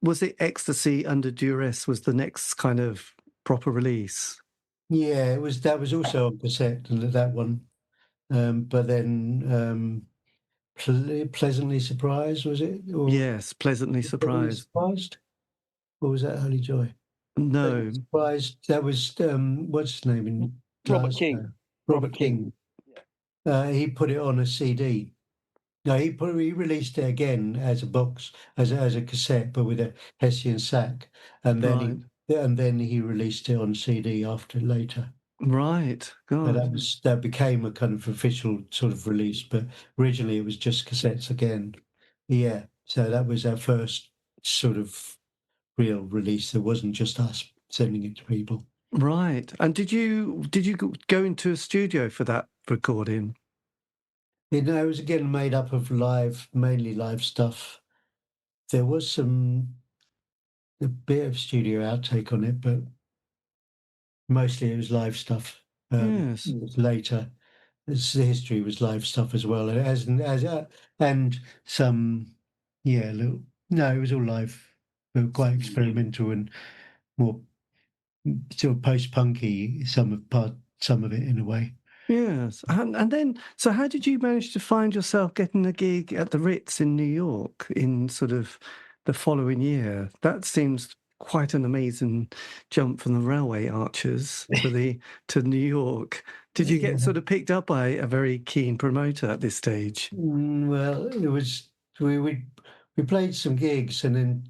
was it Ecstasy under Duress was the next kind of proper release? Yeah, that was also on cassette, that one. But then Pleasantly Surprised, was it? Or yes, Pleasantly Surprised. Or was that Holy Joy? No. Surprised. That was what's his name in Robert King. Robert King. He put it on a CD. No, he released it again as a box, as a cassette, but with a Hessian sack, and then he released it on CD later. Right. But God. that became a kind of official sort of release. But originally it was just cassettes again. Yeah. So that was our first sort of real release. There wasn't just us sending it to people. Right. And did you go into a studio for that recording? It was again made up of mainly live stuff. There was a bit of studio outtake on it, but mostly it was live stuff. Yes. It was later. The history was live stuff as well, and some, little. No, it was all live. They were quite experimental and more sort of post-punky. Some of it in a way. Yes. And then, so how did you manage to find yourself getting a gig at the Ritz in New York in sort of the following year? That seems quite an amazing jump from the railway arches to New York. Did you get Yeah. sort of picked up by a very keen promoter at this stage? Well, it was we played some gigs and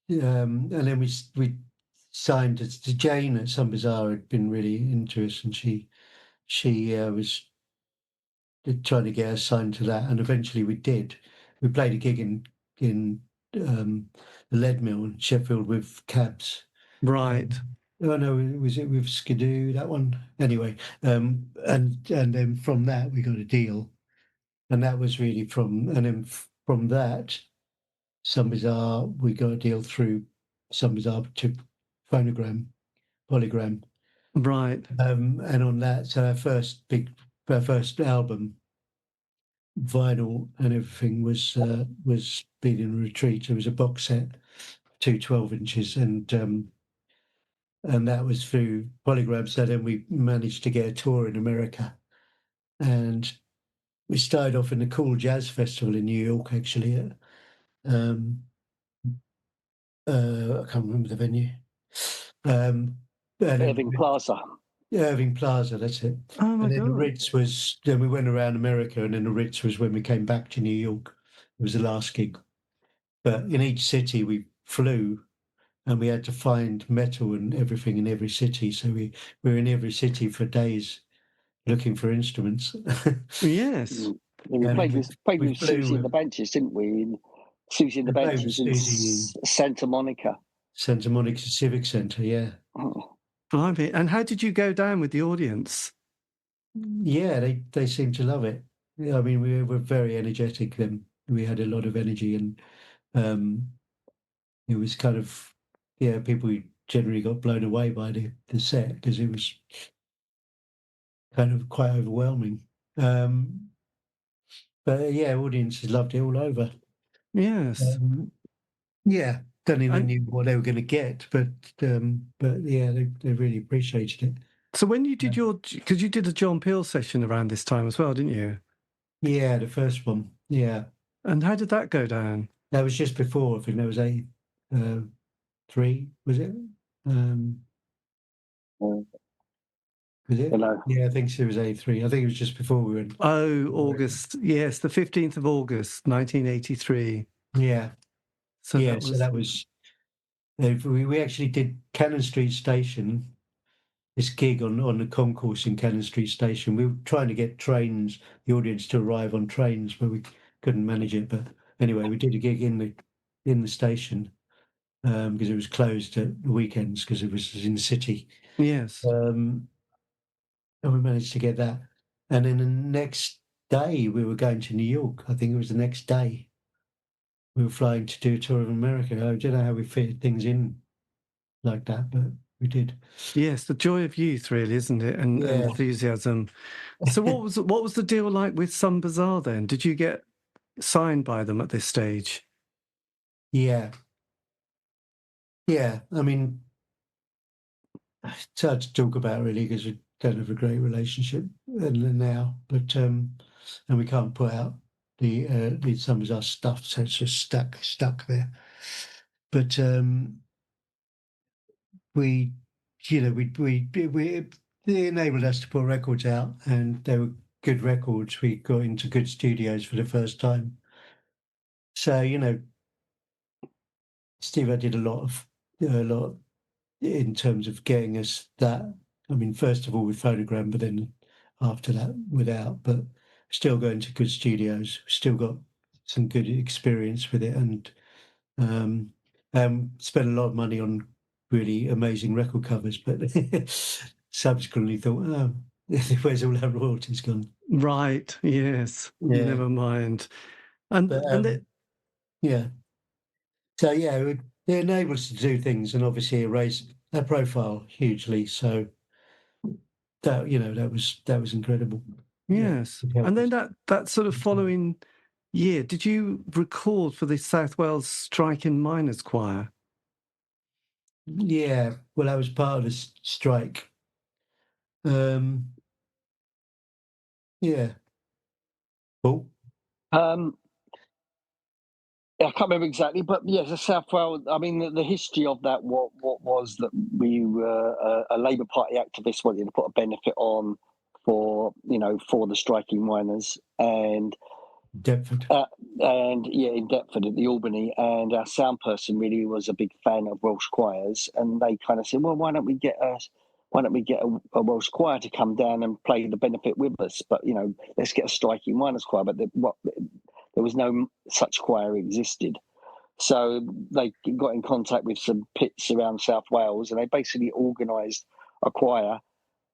then we signed to Jane at Some Bazaar had been really into us, and she was trying to get us signed to that, and eventually we did. We played a gig in the Lead Mill in Sheffield with Cabs. Right. Oh no, was it with Skidoo, that one? Anyway, and then from that we got a deal, and that was really and then from that, Some Bizarre, we got a deal through Some Bizarre to Polygram, Right. and on that, so our first album, vinyl and everything was Being in Retreat. It was a box set, two 12 inches, and that was through Polygram. So then we managed to get a tour in America, and we started off in the Cool Jazz Festival in New York, actually. Um, I can't remember the venue. Irving Plaza. Irving Plaza, that's it. Oh my And then the God. Ritz was, then we went around America, and then the Ritz was when we came back to New York. It was the last gig. But in each city we flew, and we had to find metal and everything in every city. So we were in every city for days looking for instruments. Yes. We And played we with flew Susie and the with, Benches, didn't we? Susie and the we played with Benches in Susie in Santa Monica. Santa Monica Civic Centre, yeah. Blimey. And how did you go down with the audience? Yeah, they seemed to love it. Yeah, I mean, we were very energetic then. We had a lot of energy, and it was kind of, people generally got blown away by the set because it was kind of quite overwhelming. But yeah, audiences loved it all over. Yes. Yeah, don't even And knew what they were going to get, but yeah, they really appreciated it. so when you did Yeah. because you did a John Peel session around this time as well, didn't you? Yeah, the first one. Yeah, And how did that go down? that was just before. I think there was uh, three. Was it? Um, was it? You know, Yeah, I think it was A3. I think it was just before we went. Oh, August. Yes, the 15th of August, 1983. Yeah, So yeah. that So was, that was. We actually did Cannon Street Station. This gig on the concourse in Cannon Street Station. We were trying to get the audience to arrive on trains, but we couldn't manage it. But anyway, we did a gig in the station because it was closed at the weekends because it was in the city. yes. And we managed to get that. And then the next day, we were going to New York. I think it was the next day. We were flying to do a tour of America. I don't know how we fitted things in like that, but we did. Yes, the joy of youth, really, isn't it? And Yeah. enthusiasm. So what was the deal like with Some Bazaar then? Did you get signed by them at this stage? Yeah. Yeah. I mean, it's hard to talk about really because we don't have a great relationship now, but and we can't put out the Some Bazaar stuff, so it's just stuck there. But we, they enabled us to put records out, and they were good records. We got into good studios for the first time. So Steve, I did a lot in terms of getting us that I mean, first of all with Phonogram, but then after that without. But still going to good studios, still got some good experience with it, and spent a lot of money on really amazing record covers, but subsequently thought, oh, where's all our royalties gone? Right. Yes. Yeah. Never mind. But And yeah. So yeah, it enables us to do things and obviously raise our profile hugely. So that that was incredible. yes. Yeah, And then that sort of following year, did you record for the South Wales Striking Miners Choir? yeah. Well, I was part of the strike. Yeah. Cool. I can't remember exactly, but yes, the South Wales. I mean, the history of that. What was that? We were a Labour Party activist wanted to put a benefit on for the striking miners, and Deptford. in Deptford at the Albany, and our sound person really was a big fan of Welsh choirs, and they kind of said, well, why don't we get a Welsh choir to come down and play the benefit with us? But let's get a striking miners choir. But there was no such choir existed. So they got in contact with some pits around South Wales, and they basically organised a choir,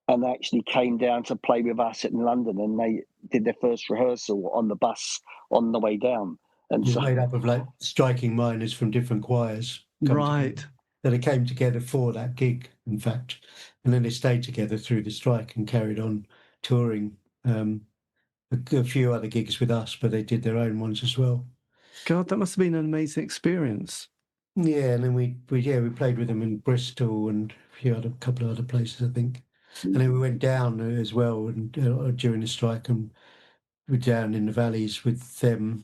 and they actually came down to play with us in London, and they did their first rehearsal on the bus on the way down. And It's so, made up of like striking miners from different choirs. Right. That they came together for that gig, in fact, and then they stayed together through the strike and carried on touring. A few other gigs with us, but they did their own ones as well. God, that must have been an amazing experience. Yeah, and then we played with them in Bristol and a couple of other places, I think. And then we went down as well and during the strike, and we're down in the valleys with them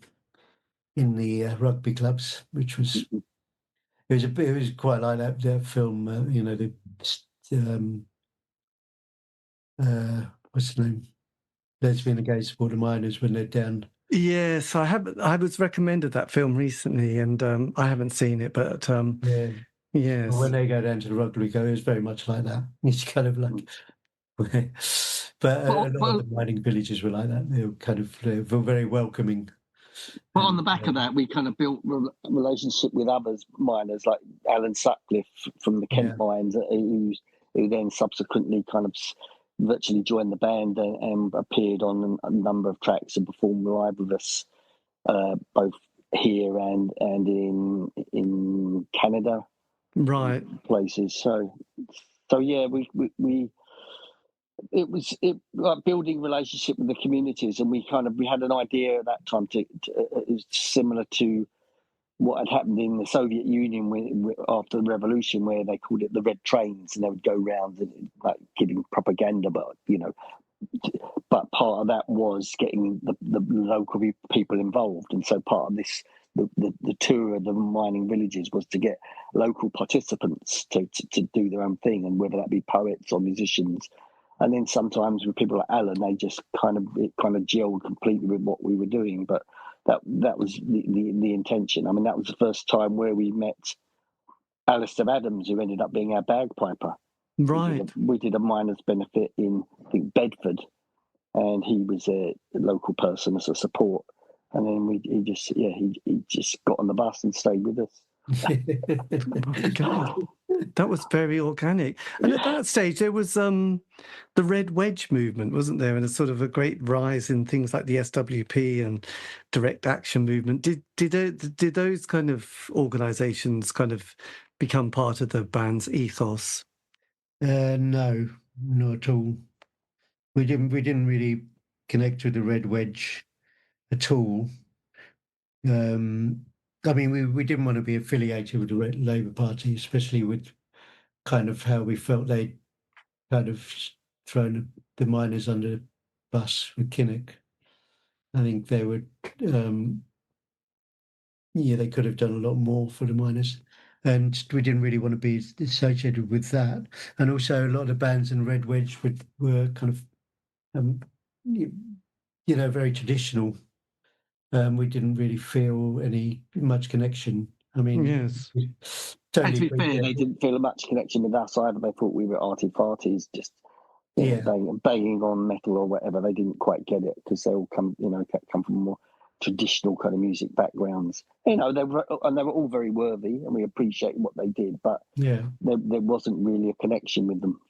in the rugby clubs, which was it was quite like that film. What's the name? Lesbian and Gay Supporter Miners when they're down. Yes, I was recommended that film recently, and I haven't seen it, but Yeah. yes. Well, when they go down to the rugby go, it was very much like that. It's kind of like, but a lot of the mining villages were like that. They were very welcoming. But on the back of that, we kind of built a relationship with others miners, like Alan Sutcliffe from the Kent mines, who then subsequently kind of virtually joined the band and appeared on a number of tracks and performed live with us, both here and in Canada, right, places. So yeah, we it was like building relationship with the communities, and we had an idea at that time to it was similar to what had happened in the Soviet Union after the revolution, where they called it the Red Trains, and they would go round and like giving propaganda, but part of that was getting the local people involved, and so part of this the tour of the mining villages was to get local participants to do their own thing, and whether that be poets or musicians. And then sometimes with people like Alan, they just kind of gelled completely with what we were doing. But that was the intention. I mean, that was the first time where we met Alistair Adams, who ended up being our bagpiper. right. We did a miners' benefit in, I think, Bedford, and he was a local person as a support. And then he just got on the bus and stayed with us. Oh, God. That was very organic. And at that stage, there was the Red Wedge movement, wasn't there? And a sort of a great rise in things like the SWP and direct action movement. Did those kind of organisations kind of become part of the band's ethos? No, not at all. We didn't really connect with the Red Wedge at all. I mean, we didn't want to be affiliated with the Labour Party, especially with kind of how we felt they'd kind of thrown the miners under the bus with Kinnock. I think they would, they could have done a lot more for the miners. And we didn't really want to be associated with that. And also a lot of the bands in Red Wedge were kind of, very traditional. We didn't really feel much connection. I mean, yes. To be fair, they didn't feel much connection with us either. They thought we were arty farties, just Yeah. banging on metal or whatever. They didn't quite get it because they all come from more traditional kind of music backgrounds. They were all very worthy, and we appreciate what they did, but Yeah. there wasn't really a connection with them.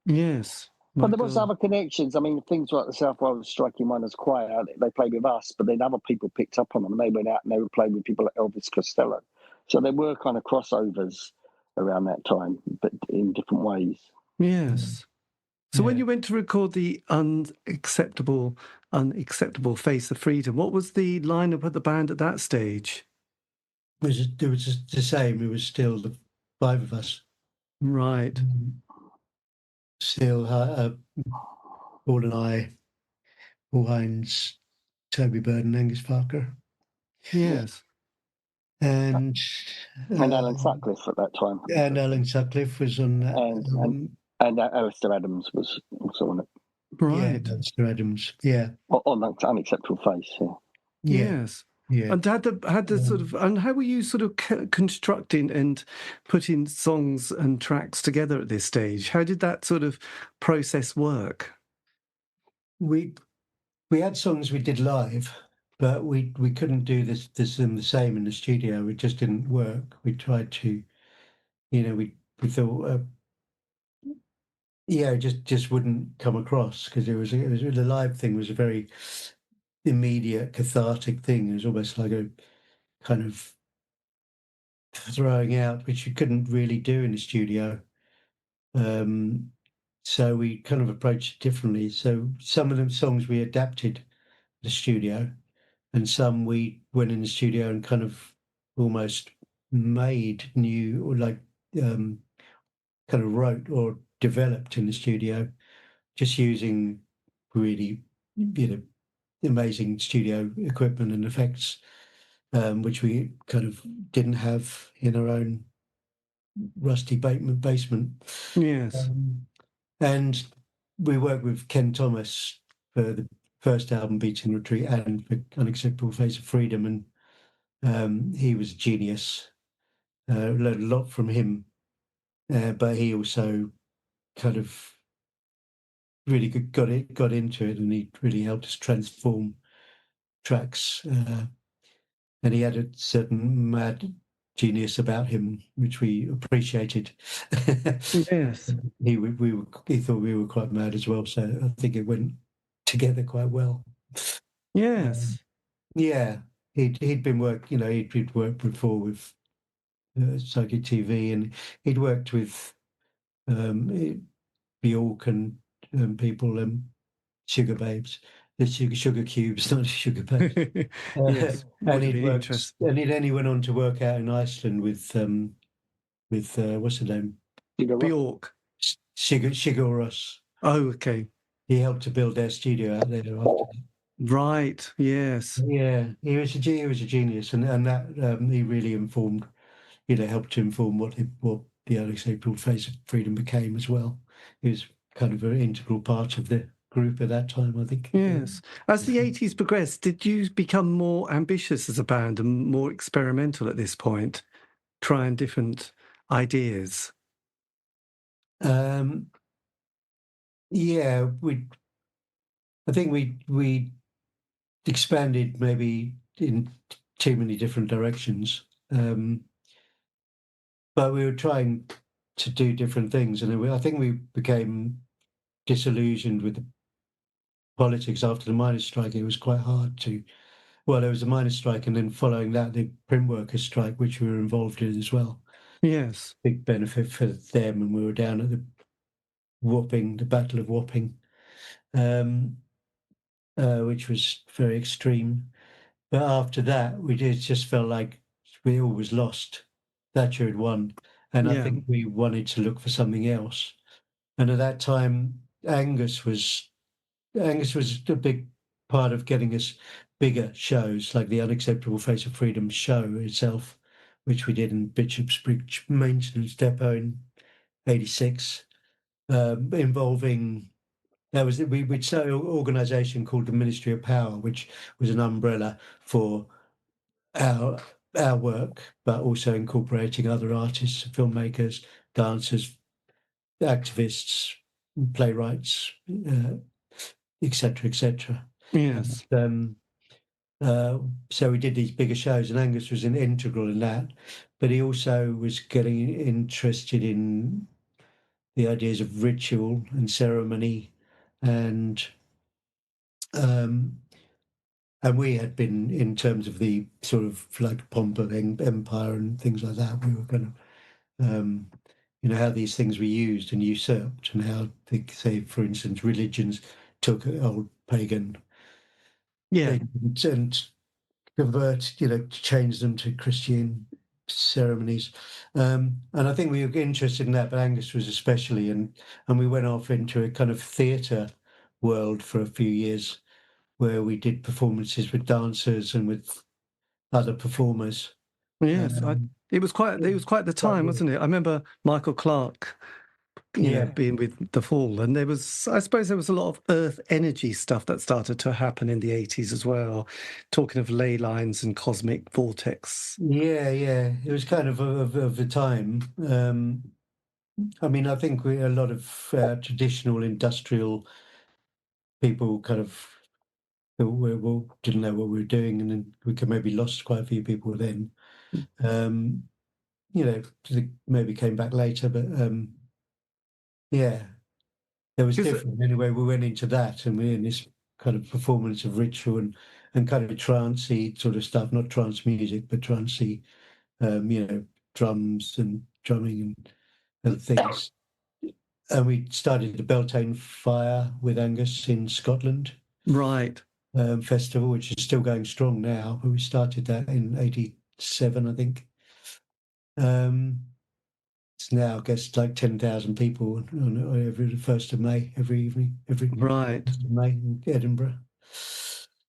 Yes. But there was other connections. I mean, things like the South Wales Striking Miners Choir, they played with us, but then other people picked up on them, and they went out and they were playing with people like Elvis Costello. So there were kind of crossovers around that time, but in different ways. Yes. So when Yeah. you went to record the unacceptable Face of Freedom, what was the lineup of the band at that stage? It was just the same. It was still the five of us. Right. Still, Paul and I, Paul Hines, Toby Bird, and Angus Parker, Yes. and Alan Sutcliffe at that time. And Alan Sutcliffe was on that. And Alistair Adams was also on it. Right. Yeah, Alistair Adams. Yeah. On that Unacceptable Face. Yeah. Yes. Yeah. And had the sort of, and how were you sort of constructing and putting songs and tracks together at this stage? How did that sort of process work? We had songs we did live, but we couldn't do them the same in the studio. It just didn't work. We tried to, we thought, it just wouldn't come across because the live thing was a very immediate, cathartic thing. It was almost like a kind of throwing out, which you couldn't really do in the studio. So we kind of approached it differently. So some of the songs we adapted the studio, and some we went in the studio and kind of almost made new, or like kind of wrote or developed in the studio, just using really, amazing studio equipment and effects, which we kind of didn't have in our own rusty basement. Yes. And we worked with Ken Thomas for the first album, Beating Retreat, and for Unacceptable Face of Freedom. And he was a genius. Learned a lot from him. But he also kind of really got into it, and he really helped us transform tracks. And he had a certain mad genius about him, which we appreciated. Yes. He thought we were quite mad as well, so I think it went together quite well. Yes. Yeah, he'd been he'd worked before with Psychic TV, and he'd worked with Bjork and people, Sugar Babes, the sugar cubes, not sugar babes. Yes. Would have been interesting. And then he went on to work out in Iceland with what's her name? Bjork. Sigur Rós. Oh, okay. He helped to build their studio out there after that. Right. Yes. Yeah, he was a genius, and that he really informed, helped to inform what the Unacceptable Face of Freedom became as well. He was kind of an integral part of the group at that time, I think. Yes. As the 80s progressed, did you become more ambitious as a band and more experimental at this point, trying different ideas? Yeah, I think we expanded maybe in too many different directions, but we were trying to do different things, and I think we became disillusioned with the politics after the miners' strike. It was quite hard to. Well, there was a miners' strike, and then following that, the print workers' strike, which we were involved in as well. Yes. Big benefit for them, and we were down at the Battle of Wapping, which was very extreme. But after that, just felt like we all was lost. Thatcher had won, and I think we wanted to look for something else. And at that time, Angus was a big part of getting us bigger shows, like the Unacceptable Face of Freedom show itself, which we did in Bishopsbridge Maintenance Depot in '86, involving. We'd set an organisation called the Ministry of Power, which was an umbrella for our work, but also incorporating other artists, filmmakers, dancers, activists, playwrights, etc., etc. Yes. So we did these bigger shows, and Angus was integral in that. But he also was getting interested in the ideas of ritual and ceremony, and we had been, in terms of the sort of like pomp of empire and things like that, we were kind of, how these things were used and usurped, and how, say, for instance, religions took old pagan Yeah. things and convert, change them to Christian ceremonies. And I think we were interested in that, but Angus was especially, and we went off into a kind of theatre world for a few years, where we did performances with dancers and with other performers. Yes. It was quite the time, wasn't it? I remember Michael Clark, being with The Fall, and I suppose there was a lot of earth energy stuff that started to happen in the 80s as well, talking of ley lines and cosmic vortex. Yeah, it was kind of the time. I mean, I think a lot of traditional industrial people kind of didn't know what we were doing, and then we maybe lost quite a few people then. They maybe came back later, but yeah, it was different. Anyway, we went into that, and we're in this kind of performance of ritual and kind of trancey sort of stuff, not trance music, but trancey, drums and drumming and things. And we started the Beltane Fire with Angus in Scotland. Right. Festival, which is still going strong now. But we started that in '87, I think. It's now, I guess, like 10,000 people on every 1st of May, every evening, every right 1st of May in Edinburgh.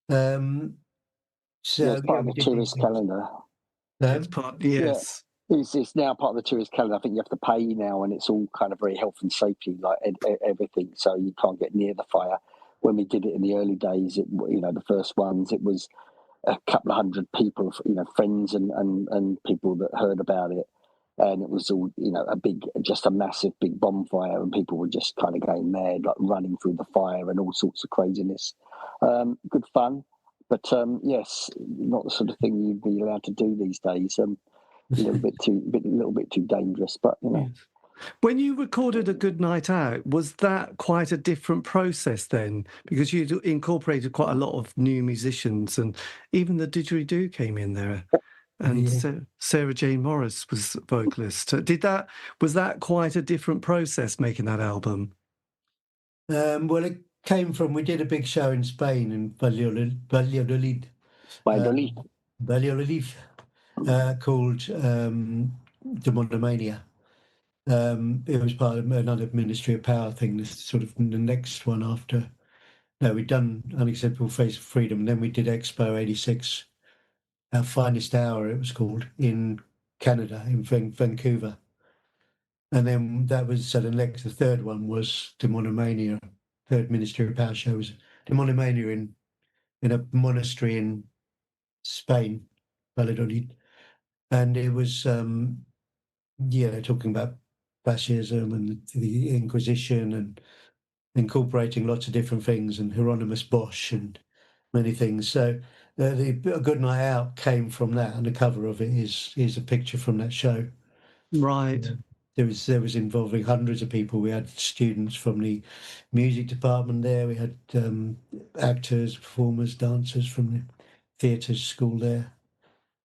So it's part of the tourist calendar. It's part, yes. Yeah. It's now part of the tourist calendar. I think you have to pay now, and it's all kind of very health and safety, like everything. So you can't get near the fire. When we did it in the early days, the first ones, it was a couple of hundred people, friends and people that heard about it, and it was all, just a massive big bonfire, and people were just kind of going mad, like running through the fire and all sorts of craziness. Good fun, but yes, not the sort of thing you'd be allowed to do these days. A little bit too dangerous, but Yes. When you recorded A Good Night Out, was that quite a different process then? Because you incorporated quite a lot of new musicians, and even the didgeridoo came in there, and Sarah Jane Morris was vocalist. Was that quite a different process making that album? Well, it came from, we did a big show in Spain, in Valladolid, called Demonomania. It was part of another Ministry of Power thing, this sort of the next one after. No, we'd done Unacceptable Face of Freedom, and then we did Expo 86, Our Finest Hour, it was called, in Canada, in Vancouver. And then that was, so the third one was Demonomania, third Ministry of Power show was Demonomania in a monastery in Spain, Valladolid. And it was, talking about fascism and the Inquisition and incorporating lots of different things, and Hieronymus Bosch and many things. So the A Good Night Out came from that, and the cover of it is a picture from that show. Right. There was involving hundreds of people. We had students from the music department there. We had actors, performers, dancers from the theatre school there.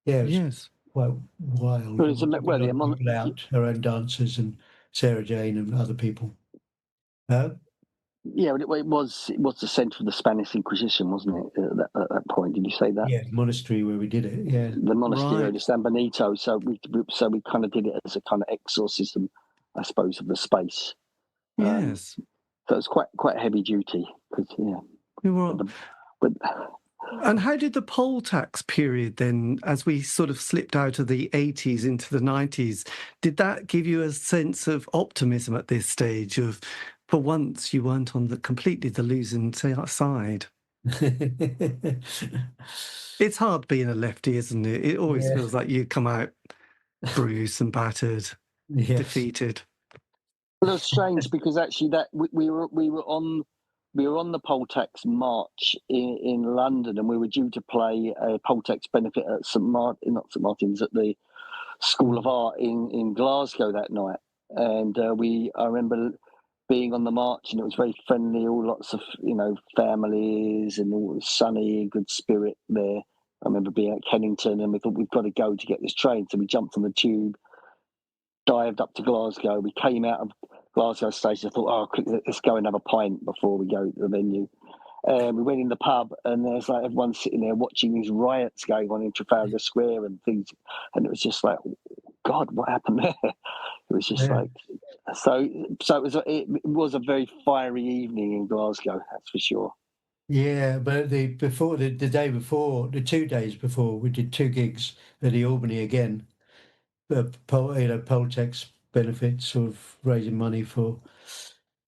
Yeah, it was quite wild. Well, People out, our own dancers and Sarah Jane and other people. Yeah, it was the centre of the Spanish Inquisition, wasn't it? At that point, did you say that? Yeah, the monastery where we did it. Yeah, the Monasterio de San Benito. So we kind of did it as a kind of exorcism, I suppose, of the space. Yes. So it's quite heavy duty. And how did the poll tax period then, as we sort of slipped out of the 80s into the 90s, did that give you a sense of optimism at this stage of, for once, you weren't on completely the losing side? It's hard being a lefty, isn't it? It always feels like you come out bruised and battered, defeated. Well, it's strange because actually that we were on the Poltex March in London, and we were due to play a Poltex benefit at not St Martin's, at the School of Art in Glasgow that night. And I remember being on the march, and it was very friendly, all lots of families, and all sunny, good spirit there. I remember being at Cunnington, and we thought we've got to go to get this train, so we jumped on the tube, dived up to Glasgow. We came out of Glasgow station. I thought, oh, quick, let's go and have a pint before we go to the venue. We went in the pub, and there's like everyone sitting there watching these riots going on in Trafalgar Square and things, and it was just like, God, what happened there? It was just like, so it was a very fiery evening in Glasgow, that's for sure. Yeah, but the day before, the 2 days before, we did 2 gigs at the Albany again. Poltex benefits, sort of raising money for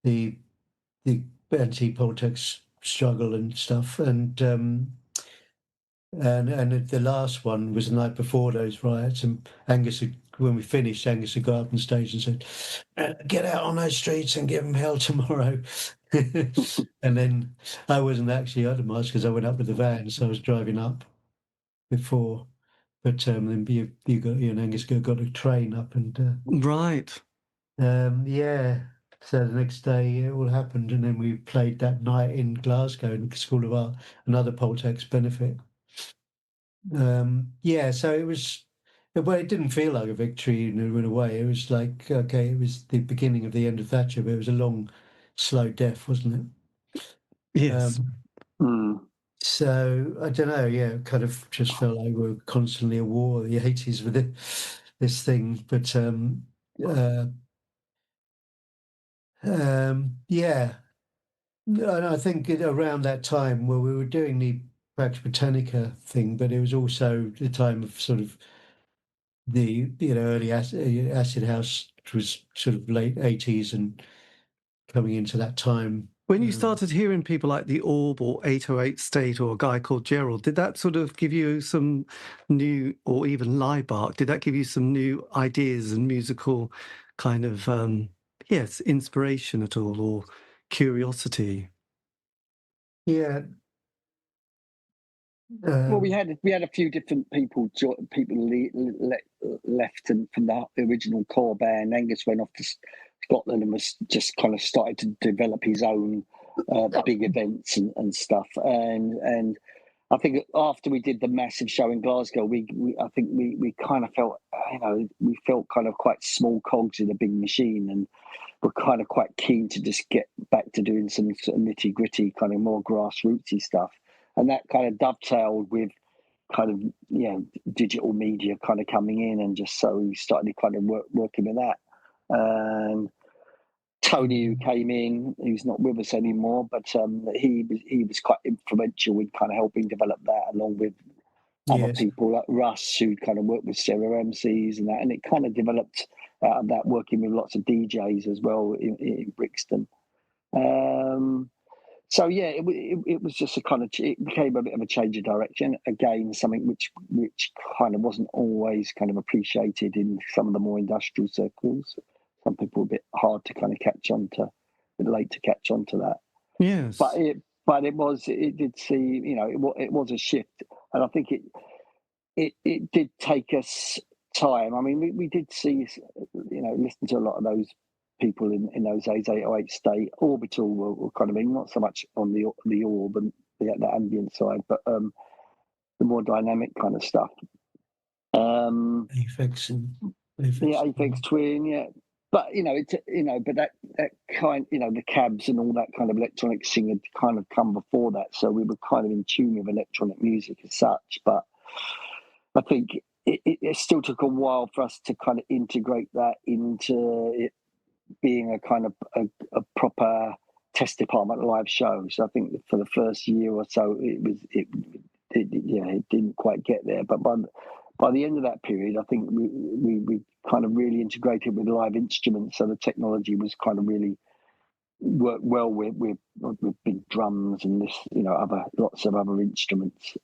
the anti-Poltex struggle and stuff, and the last one was the night before those riots, and when we finished, Angus had got up on stage and said, "Get out on those streets and give them hell tomorrow." And then I wasn't actually at the march because I went up with the van, so I was driving up before. But then you and Angus got a train up, and Right. yeah. So the next day it all happened, and then we played that night in Glasgow in the School of Art, another Poltex benefit. Yeah, so it was. Well, it didn't feel like a victory in a way. It was like, okay, it was the beginning of the end of Thatcher, but it was a long, slow death, wasn't it? Yes. So I don't know. Yeah, it kind of just felt like we were constantly at war in the 80s with this thing. But yeah, and I think around that time where we were doing the Pax Britannica thing, but it was also the time of sort of the early acid house, which was sort of late 80s and coming into that time. When you started hearing people like the Orb or 808 State or a guy called Gerald, did that sort of give you some new, or even Liebark, did that give you some new ideas and musical kind of, inspiration at all, or curiosity? Yeah. Well, we had a few different people left and from the original core band. Angus went off to Scotland and was just kind of started to develop his own big events and stuff. And I think after we did the massive show in Glasgow, we kind of felt we felt kind of quite small cogs in a big machine, and we're kind of quite keen to just get back to doing some sort of nitty gritty, kind of more grassrootsy stuff. And that kind of dovetailed with kind of, digital media kind of coming in, and just so we started kind of working with that. And Tony, who came in, who's not with us anymore, but he was quite influential in kind of helping develop that, along with other people like Russ, who kind of worked with Stereo MCs and that. And it kind of developed out of that, working with lots of DJs as well in Brixton. So yeah, it was just it became a bit of a change of direction. Again, something which kind of wasn't always kind of appreciated in some of the more industrial circles. Some people were a bit hard to kind of late to catch on to that. Yes, but it did see, it was a shift, and I think it did take us time. I mean, we did see, listen to a lot of those people in those days, 808 State, Orbital were kind of in, not so much on the Orb and the ambient side, but the more dynamic kind of stuff. Aphex Twin, yeah. But but that kind, the Cabs and all that kind of electronic scene had kind of come before that, so we were kind of in tune with electronic music as such. But I think it still took a while for us to kind of integrate that into it being a kind of a proper Test Department live show. So I think for the first year or so, it didn't quite get there. But by the end of that period, I think we kind of really integrated with live instruments. So the technology was kind of really worked well with big drums and this, lots of other instruments.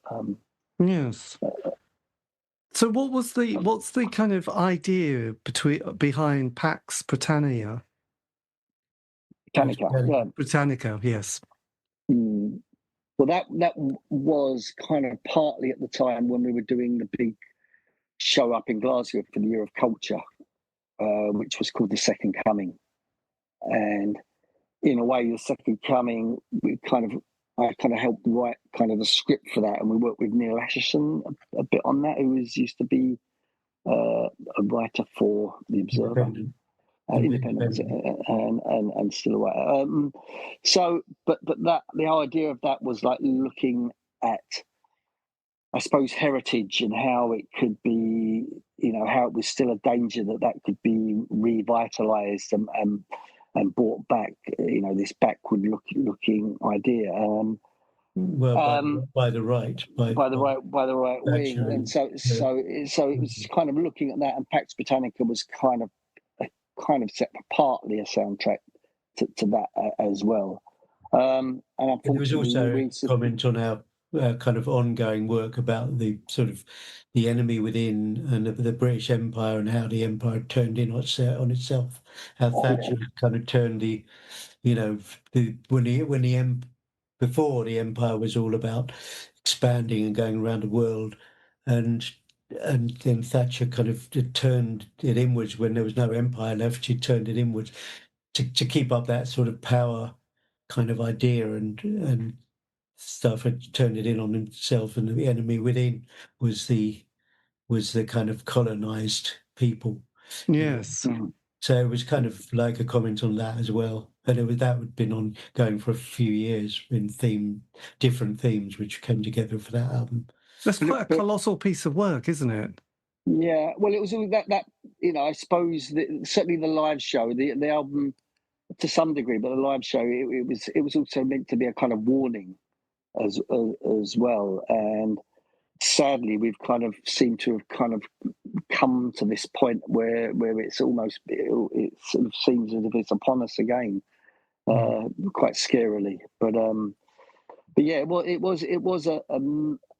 Yes. So what's the kind of idea behind Pax Britannia? Britannica, yeah. Britannica, yes. Mm. Well, that was kind of partly at the time when we were doing the big show up in Glasgow for the Year of Culture, which was called The Second Coming. And in a way, The Second Coming, I kind of helped write kind of the script for that, and we worked with Neil Asherson a bit on that, who used to be a writer for The Observer. Independent and still away. But that the idea of that was like looking at, I suppose, heritage and how it could be, how it was still a danger that could be revitalized and brought back, this backward looking idea. By the right wing, and so it was kind of looking at that, and Pax Britannica was kind of set partly a soundtrack to that as well. And there was also a comment on our kind of ongoing work about the sort of the enemy within and the British Empire, and how the empire turned in on itself, how Thatcher kind of turned before the empire was all about expanding and going around the world, and then Thatcher kind of turned it inwards when there was no empire left. She turned it inwards to keep up that sort of power kind of idea and stuff, and turned it in on himself. And the enemy within was the kind of colonized people. Yes. So it was kind of like a comment on that as well. And that had been ongoing for a few years in different themes, which came together for that album. That's quite a colossal piece of work, isn't it? Yeah, well, it was that I suppose certainly the live show, the album to some degree, but the live show it was also meant to be a kind of warning as well. And sadly, we've kind of seemed to have kind of come to this point where it's almost it sort of seems as if it's upon us again, quite scarily. But yeah, well, it was a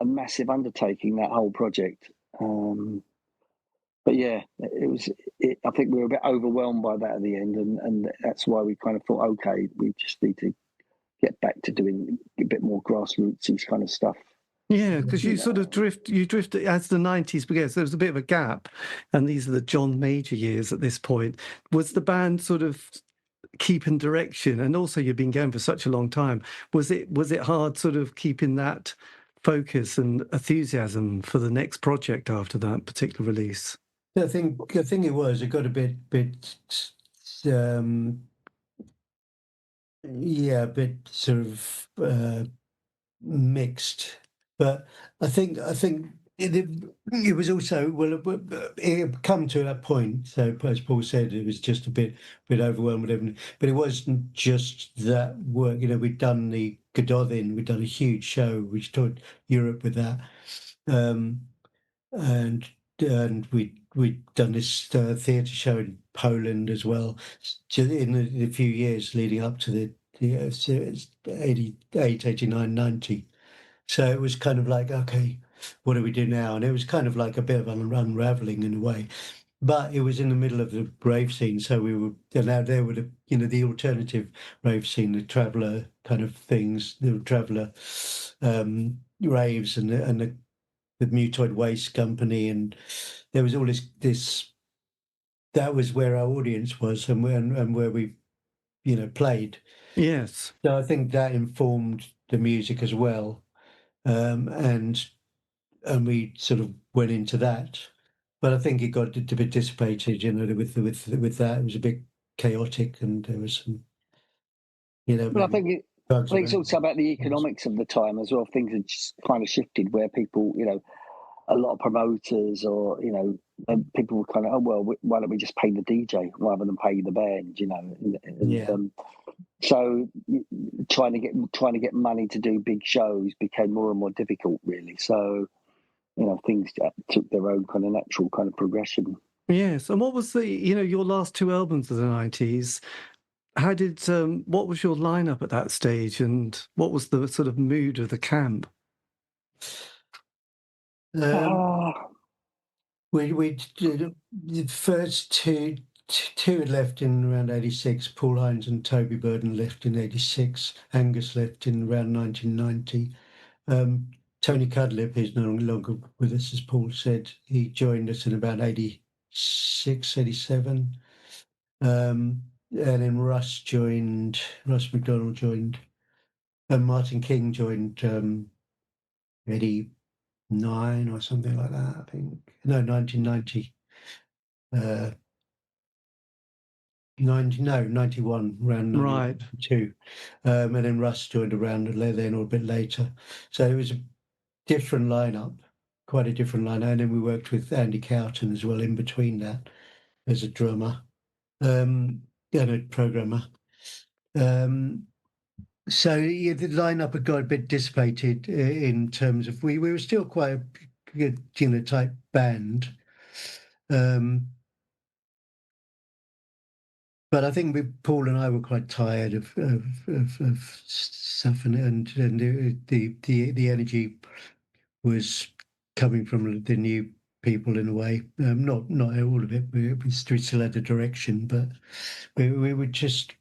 massive undertaking, that whole project. But yeah, I think we were a bit overwhelmed by that at the end, and that's why we kind of thought, okay, we just need to get back to doing a bit more grassrootsy kind of stuff. Yeah, because you sort of drift as the 90s began. So there was a bit of a gap, and these are the John Major years at this point. Was the band sort of keeping direction? And also, you've been going for such a long time. Was it hard sort of keeping that focus and enthusiasm for the next project after that particular release? I think it was. It got a bit a bit sort of mixed. But I think it was also, well, it had come to that point. So as Paul said, it was just a bit overwhelmed with everything. But it wasn't just that work. We'd done the Gododin, we'd done a huge show which toured Europe with that, and we'd done this theatre show in Poland as well. In the few years leading up to the 88, 89, 90. So it was kind of like, okay, what do we do now? And it was kind of like a bit of an unraveling in a way. But it was in the middle of the rave scene, so we were now there with the alternative rave scene, the traveller kind of things, the traveller raves, and the Mutoid Waste Company, and there was all this. That was where our audience was, and where we, played. Yes. So I think that informed the music as well. And we sort of went into that, but I think it got a bit dissipated, with that. It was a bit chaotic, and there was some, But I think it's also about the economics of the time as well. Things had just kind of shifted, where people, a lot of promoters or people were kind of, oh well, why don't we just pay the DJ rather than pay the band, so trying to get money to do big shows became more and more difficult, really. So things took their own kind of natural kind of progression. Yes. And what was your last two albums of the 90s? How did what was your lineup at that stage, and what was the sort of mood of the camp? We did the first two two had left in around 86. Paul Hines and Toby Burden left in 86. Angus left in around 1990. Tony Cudlip is no longer with us, as Paul said. He joined us in about 86, 87. And then Russ McDonald joined, and Martin King joined 89 or something like that, I think. No, 1990. 91, around Right. 92. And then Russ joined around then or a bit later. So it was a different lineup, quite a different lineup. And then we worked with Andy Cowton as well in between that as a drummer and a programmer. So yeah, the lineup had got a bit dissipated in terms of we were still quite a good, type band. But I think Paul and I were quite tired of stuff, and the energy was coming from the new people in a way. Not all of it. We still had a direction, but we were just.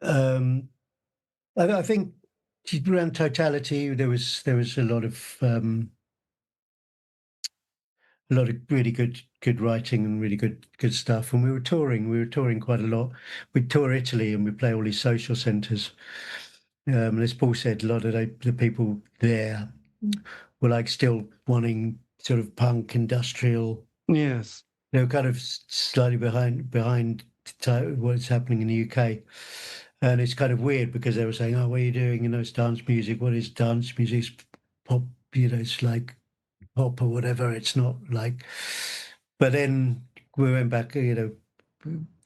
I think around Totality there was a lot of really good writing and really good stuff. And we were touring quite a lot. We'd tour Italy and we'd play all these social centres. And as Paul said, a lot of the people there were like still wanting sort of punk, industrial. Yes. They were kind of slightly behind what's happening in the UK. And it's kind of weird because they were saying, "Oh, what are you doing? It's dance music. What is dance music? It's pop, it's like pop or whatever. It's not like." But then we went back, a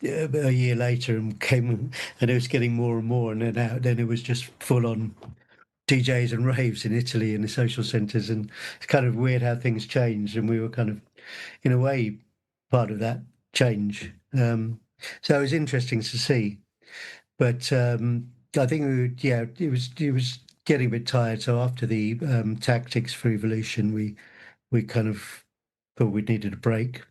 year later and and it was getting more and more. And then it was just full on DJs and raves in Italy and the social centres. And it's kind of weird how things changed. And we were kind of, in a way, part of that change. So it was interesting to see. But I think it was getting a bit tired. So after the tactics for Evolution, we kind of thought we needed a break.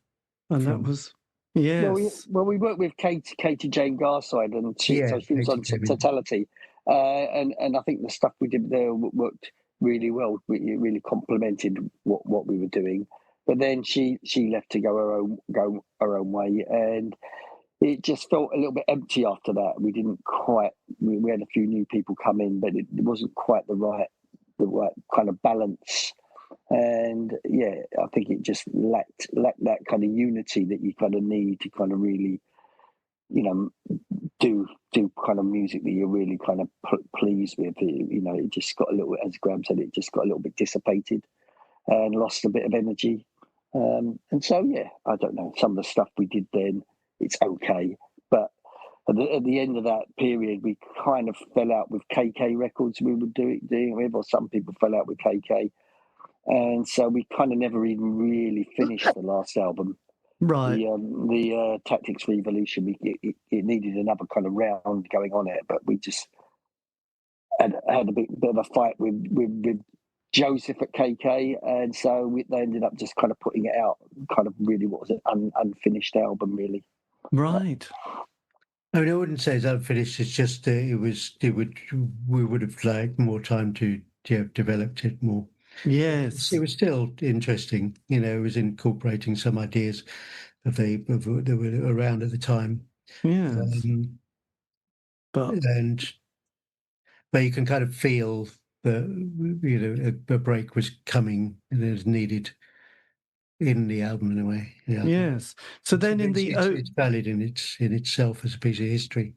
And that was yes. Well, we worked with Katie Jane Garside, and she was on Totality, and I think the stuff we did there worked really well. It really complemented what we were doing. But then she left to go her own way, and it just felt a little bit empty after that. We didn't quite. We had a few new people come in, but it wasn't quite the right kind of balance. And yeah, I think it just lacked that kind of unity that you kind of need to kind of really, do kind of music that you're really kind of pleased with. It just got a little, as Graham said, it just got a little bit dissipated and lost a bit of energy. And so yeah, I don't know. Some of the stuff we did then, it's okay, but at the end of that period, we kind of fell out with KK Records. We were doing with, or some people fell out with KK. And so we kind of never even really finished the last album. Right. The Tactics for Evolution, it needed another kind of round going on it, but we just had a bit of a fight with Joseph at KK, and so they ended up just kind of putting it out, kind of really what was it, unfinished album, really. Right. I mean, I wouldn't say it's unfinished. It's just we would have liked more time to have developed it more. Yes, it was still interesting. It was incorporating some ideas that were around at the time. yes, but you can kind of feel that a break was coming and it was needed in the album in a way. Yeah. Yes. So then it's valid in itself as a piece of history.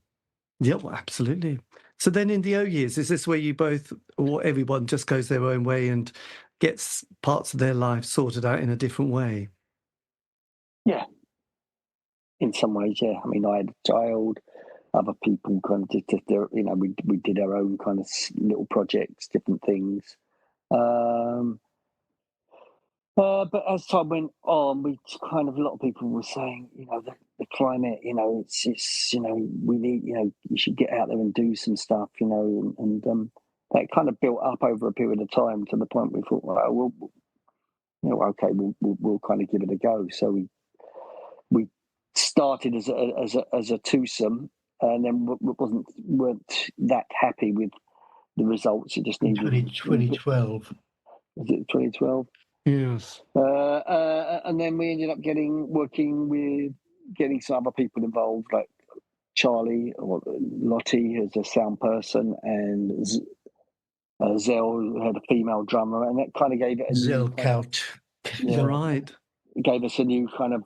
Yeah, well, absolutely. So then in the years, is this where you both, or everyone just goes their own way and gets parts of their life sorted out in a different way? Yeah. In some ways, yeah. I mean, I had a child, other people kind of did their, we did our own kind of little projects, different things. But as time went on, we kind of, a lot of people were saying, the climate, it's we need, you should get out there and do some stuff, and that kind of built up over a period of time to the point we thought, well, okay, we'll kind of give it a go. So we started as a twosome, and then weren't that happy with the results. It just needed 2012. Was it 2012? Yes. And then we ended up getting some other people involved, like Charlie or Lottie as a sound person, and Zell had a female drummer, and that kind of gave it a new Zelkout. Right. It gave us a new kind of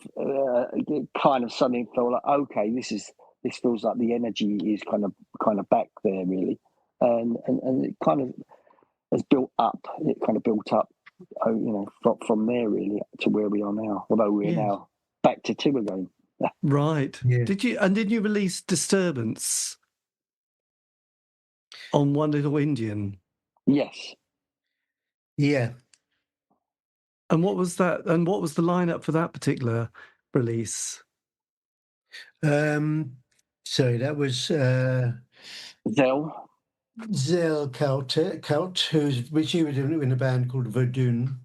suddenly felt like, okay, this feels like the energy is kind of back there really, and it kind of has built up. It kind of built up, from there really to where we are now. Although we're now back to two again. Right. Yeah. Did you release Disturbance on One Little Indian? Yes. Yeah. And what was that? And what was the lineup for that particular release? So that was Zell. Zelkout, which he was in a band called Vodun,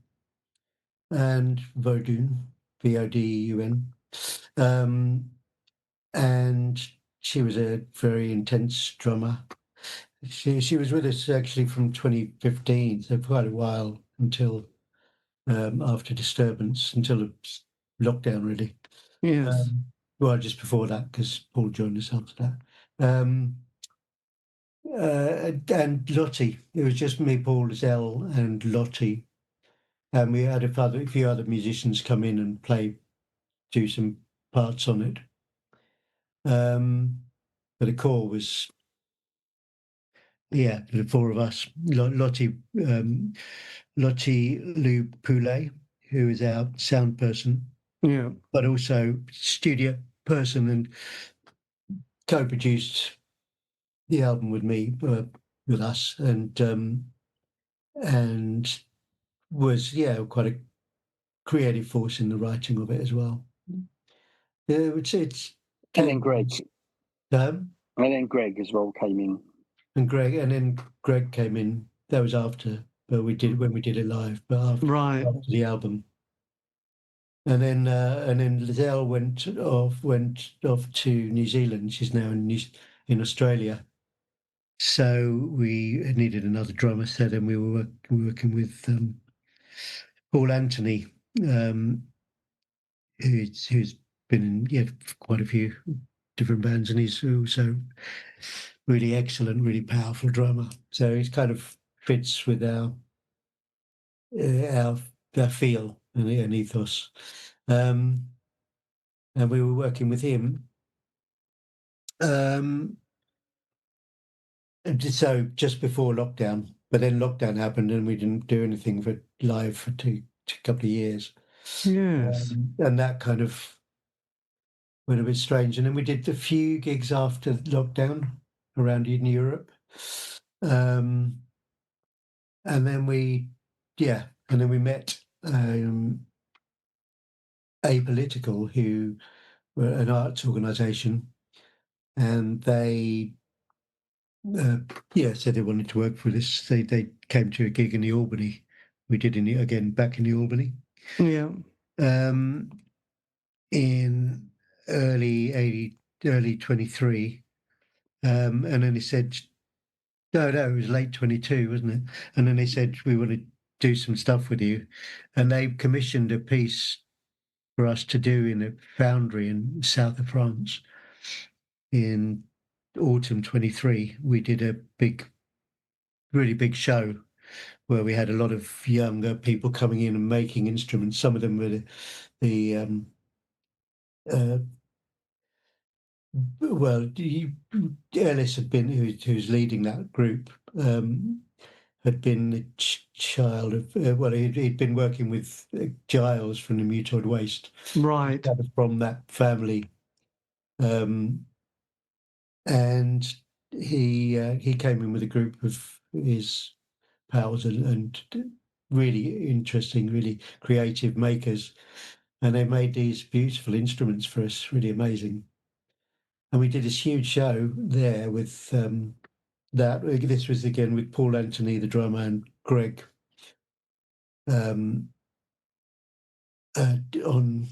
Vodun. And she was a very intense drummer. She was with us actually from 2015, so quite a while until after Disturbance, until lockdown really. Yes. Well, just before that, because Paul joined us after that. And Lottie, it was just me, Paul, Zell, and Lottie, and we had a few other musicians come in and do some parts on it. But the core was, the four of us. Lottie Lou Poulet, who is our sound person, but also studio person, and co-produced the album with me, with us, and was quite a creative force in the writing of it as well. It's and then Greg. And then Greg as well came in. And then Greg came in. That was after, but when we did it live, but after the album. And then Lizelle went off to New Zealand. She's now in Australia. So we needed another drummer. So then we were working with Paul Anthony, who's been in quite a few different bands, and he's also really excellent, really powerful drummer. So he kind of fits with our feel and ethos. And we were working with him. So just before lockdown, but then lockdown happened and we didn't do anything for live for a couple of years. Yes. And that kind of went a bit strange. And then we did a few gigs after lockdown around in Europe. And then we met Apolitical, who were an arts organisation, and they said they wanted to work for us. They came to a gig in the Albany. We did back in the Albany. Yeah. In early 23. And then they said, no, it was late 22, wasn't it? And then they said, we want to do some stuff with you. And they commissioned a piece for us to do in a foundry in south of France in autumn 23. We did a really big show where we had a lot of younger people coming in and making instruments. Some of them were Ellis had been, who's leading that group, had been the child of, he'd been working with Giles from the Mutoid Waste. Right. Kind of from that family. And he came in with a group of his pals and really interesting, really creative makers. And they made these beautiful instruments for us, really amazing. And we did this huge show there with that. This was again with Paul Anthony, the drummer, and Greg on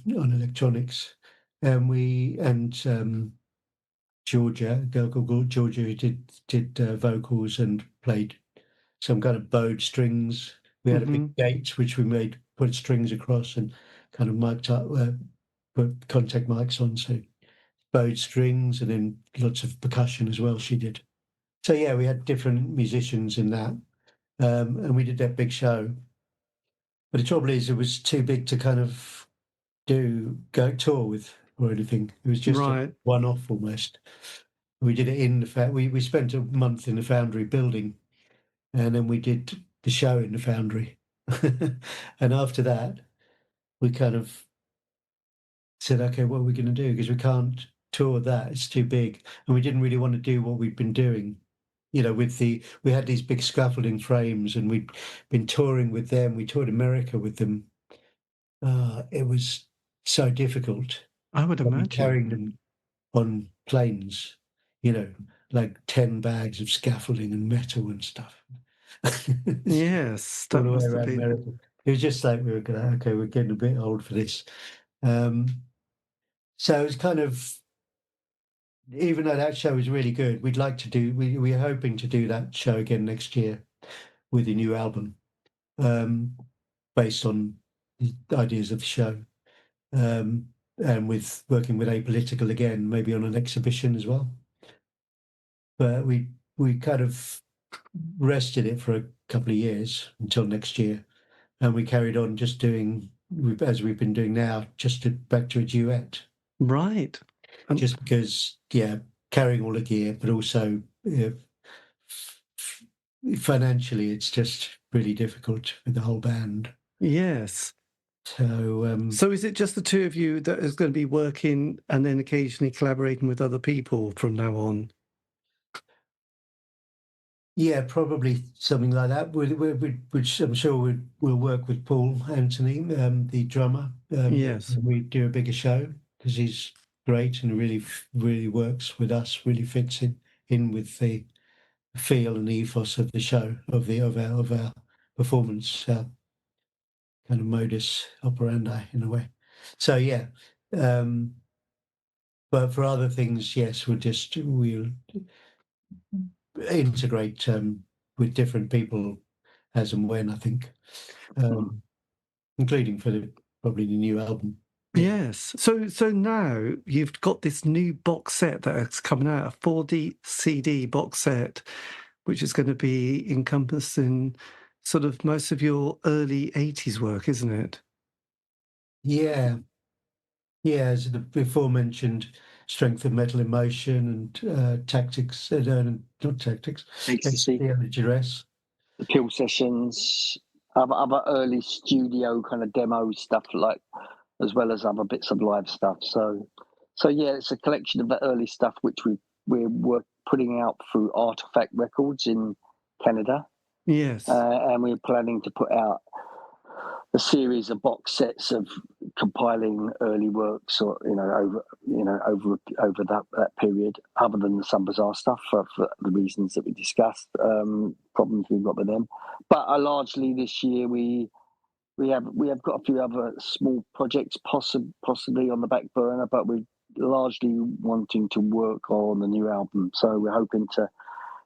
electronics. and Georgia, a girl called Georgia, who did vocals and played some kind of bowed strings. We had a big gate which we put strings across and kind of mic'd up, put contact mics on, so bowed strings, and then lots of percussion as well. She did. So yeah, we had different musicians in that, and we did that big show. But the trouble is, it was too big to kind of go tour with or anything. It was just a Right. one-off almost. We did it in the we spent a month in the Foundry building, and then we did the show in the Foundry. And after that, we kind of said, okay, what are we going to do? Because we can't tour that; it's too big, and we didn't really want to do what we'd been doing. You know, we had these big scaffolding frames, and we'd been touring with them. We toured America with them. It was so difficult. I would I mean, imagine. carrying them on planes, you know, like 10 bags of scaffolding and metal and stuff. Yes, All that the way must have around been. America. It was just like we were going, okay, we're getting a bit old for this. Um, so it was kind of, even though that show was really good, we're hoping to do that show again next year with a new album, based on the ideas of the show. And with working with Apolitical again, maybe on an exhibition as well. But we kind of rested it for a couple of years until next year, and we carried on just doing as we've been doing now, back to a duet, Right. And just because, yeah, carrying all the gear, but also financially, it's just really difficult with the whole band. yes. So So is it just the two of you that is going to be working and then occasionally collaborating with other people from now on? yeah, probably something like that. Which I'm sure we'll work with Paul Anthony, the drummer. Yes. We do a bigger show because he's great and really works with us. Really fits in with the feel and ethos of the show, of our performance, kind of modus operandi in a way. So yeah, but for other things, yes, we'll integrate with different people as and when, I think, including for probably the new album. Yes. So now you've got this new box set that's coming out, a 4D CD box set, which is going to be encompassing sort of most of your early 80s work, isn't it? Yeah, yeah, as the before mentioned, Strength of Metal Emotion and Tactics, not Tactics, Ecstasy, Ecstasy and Duress. the Pill Sessions, other early studio kind of demo stuff, like as well as other bits of live stuff. So yeah, it's a collection of the early stuff which we're putting out through Artoffact Records in Canada, Yes. and we're planning to put out a series of box sets of compiling early works, or over that period, other than the Some Bizarre stuff for the reasons that we discussed, problems we've got with them. But largely this year we have got a few other small projects possibly on the back burner, but we're largely wanting to work on the new album. So we're hoping to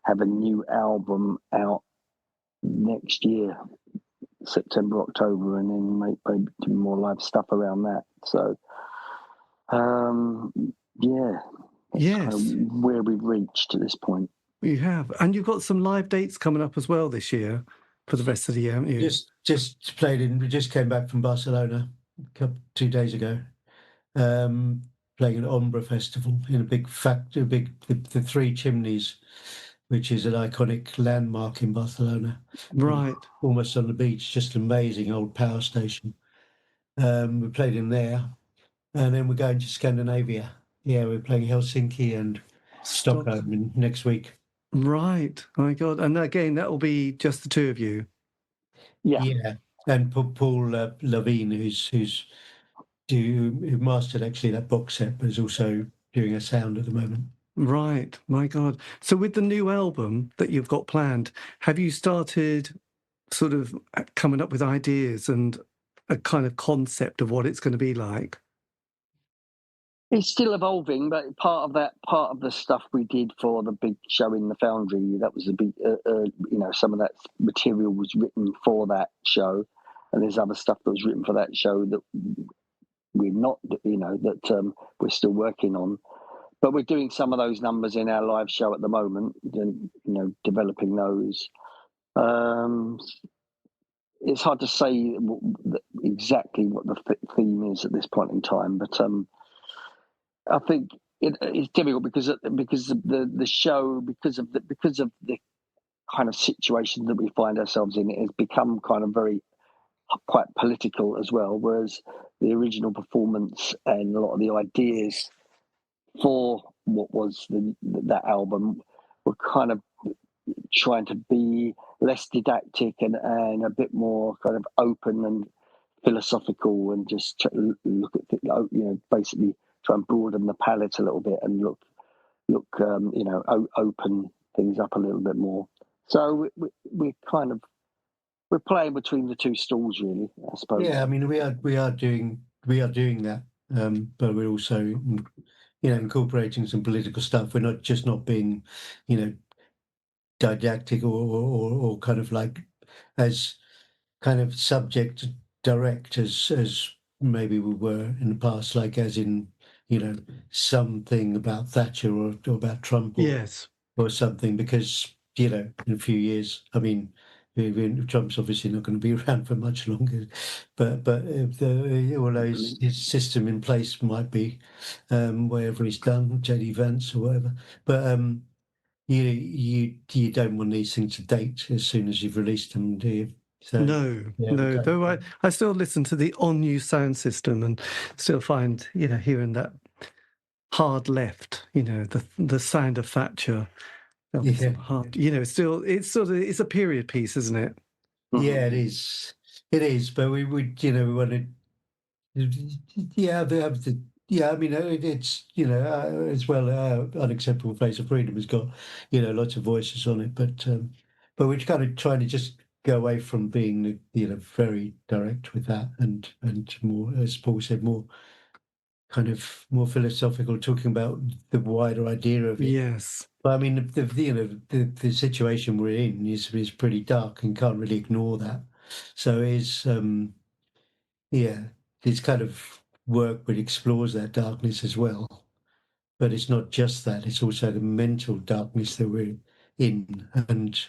have a new album out next year, September, October, and then maybe do more live stuff around that. So, yeah, that's Yes. kind of where we've reached at this point. You have. And you've got some live dates coming up as well this year for the rest of the year, haven't you? Just we just came back from Barcelona 2 days ago, playing an Ombra festival in a big the Three Chimneys, which is an iconic landmark in Barcelona. Right. Almost on the beach, just an amazing old power station. We played in there, and then we're going to Scandinavia. Yeah, we're playing Helsinki and Stockholm next week. Right. My God. And again, that will be just the two of you. Yeah. And Paul Levine, who mastered actually that box set, but is also doing a sound at the moment. Right. My God. So with the new album that you've got planned, have you started sort of coming up with ideas and a kind of concept of what it's going to be like? It's still evolving, but part of the stuff we did for the big show in the Foundry, that was a big, some of that material was written for that show, and there's other stuff that was written for that show that we're not, that we're still working on. But we're doing some of those numbers in our live show at the moment, developing those. It's hard to say exactly what the theme is at this point in time, but I think it's difficult because of the show, because of the kind of situation that we find ourselves in. It has become kind of quite political as well, whereas the original performance and a lot of the ideas for what was that album were kind of trying to be less didactic and a bit more kind of open and philosophical, and just look at basically try and broaden the palette a little bit and look open things up a little bit more. So we're playing between the two stools, really, I suppose. Yeah, I mean, we are doing that, but we're also incorporating some political stuff. We're not being didactic or kind of like as kind of subject direct as maybe we were in the past, like as in something about Thatcher or about Trump or something, because in a few years, I mean, Trump's obviously not going to be around for much longer, but although his system in place might be wherever he's done, JD Vance or whatever, but you don't want these things to date as soon as you've released them, do you? So, No. Though I still listen to the on new sound system and still find hearing that hard left, the sound of Thatcher. Hard, it's a period piece, isn't it? Yeah, it is. It is, but we want to. I mean, it's as well. Unacceptable Face of Freedom has got lots of voices on it, but we're kind of trying to just go away from being very direct with that and more, as Paul said, more kind of more philosophical, talking about the wider idea of it. Yes. But I mean, the situation we're in is pretty dark and can't really ignore that. So it's this kind of work which explores that darkness as well. But it's not just that; it's also the mental darkness that we're in, and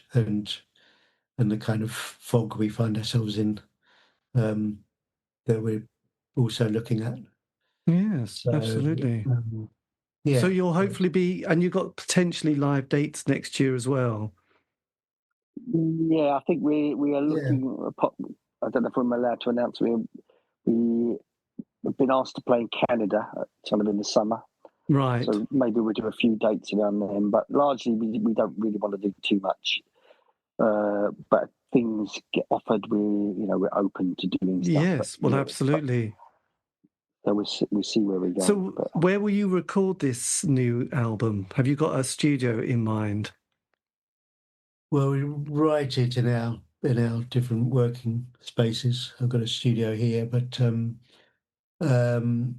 the kind of fog we find ourselves in, that we're also looking at. Yes, So, absolutely. Yeah. So you'll hopefully and you've got potentially live dates next year as well. Yeah, I think we are looking. I don't know if I'm allowed to announce. We've been asked to play in Canada, kind of in the summer. Right. So maybe we'll do a few dates around then, but largely we don't really want to do too much. But things get offered, we're open to doing stuff. Yes, well, absolutely. So we see where we go. So where will you record this new album? Have you got a studio in mind? Well, we write it in our different working spaces. I've got a studio here, but in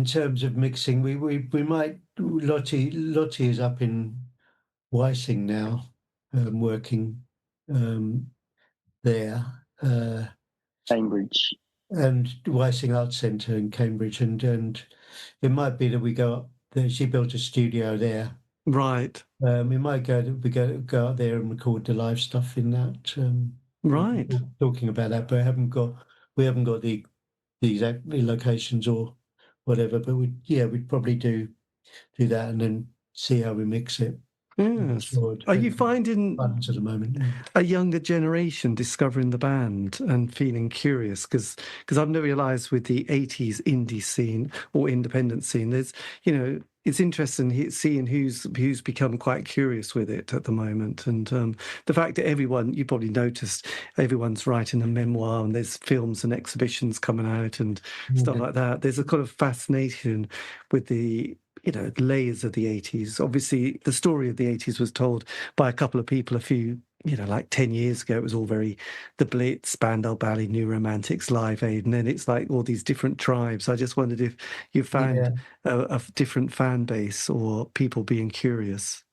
terms of mixing, we might. Lottie is up in Wysing now, working there. Cambridge. And Wysing Arts Centre in Cambridge, and it might be that we go up there. She built a studio there. Right. We might go out there and record the live stuff in that. Right. Talking about that, but we haven't got the exact locations or whatever. But we'd probably do that and then see how we mix it. Yes. Are you finding at the moment a younger generation discovering the band and feeling curious? Because I've never realised with the 80s indie scene or independent scene, there's it's interesting seeing who's become quite curious with it at the moment, and the fact that you probably noticed everyone's writing a memoir and there's films and exhibitions coming out and stuff like that. There's a kind of fascination with the layers of the 80s. Obviously, the story of the 80s was told by a couple of people a few like 10 years ago, it was all very the Blitz, Spandau Ballet, New Romantics, Live Aid, and then it's like all these different tribes. I just wondered if you found a different fan base or people being curious.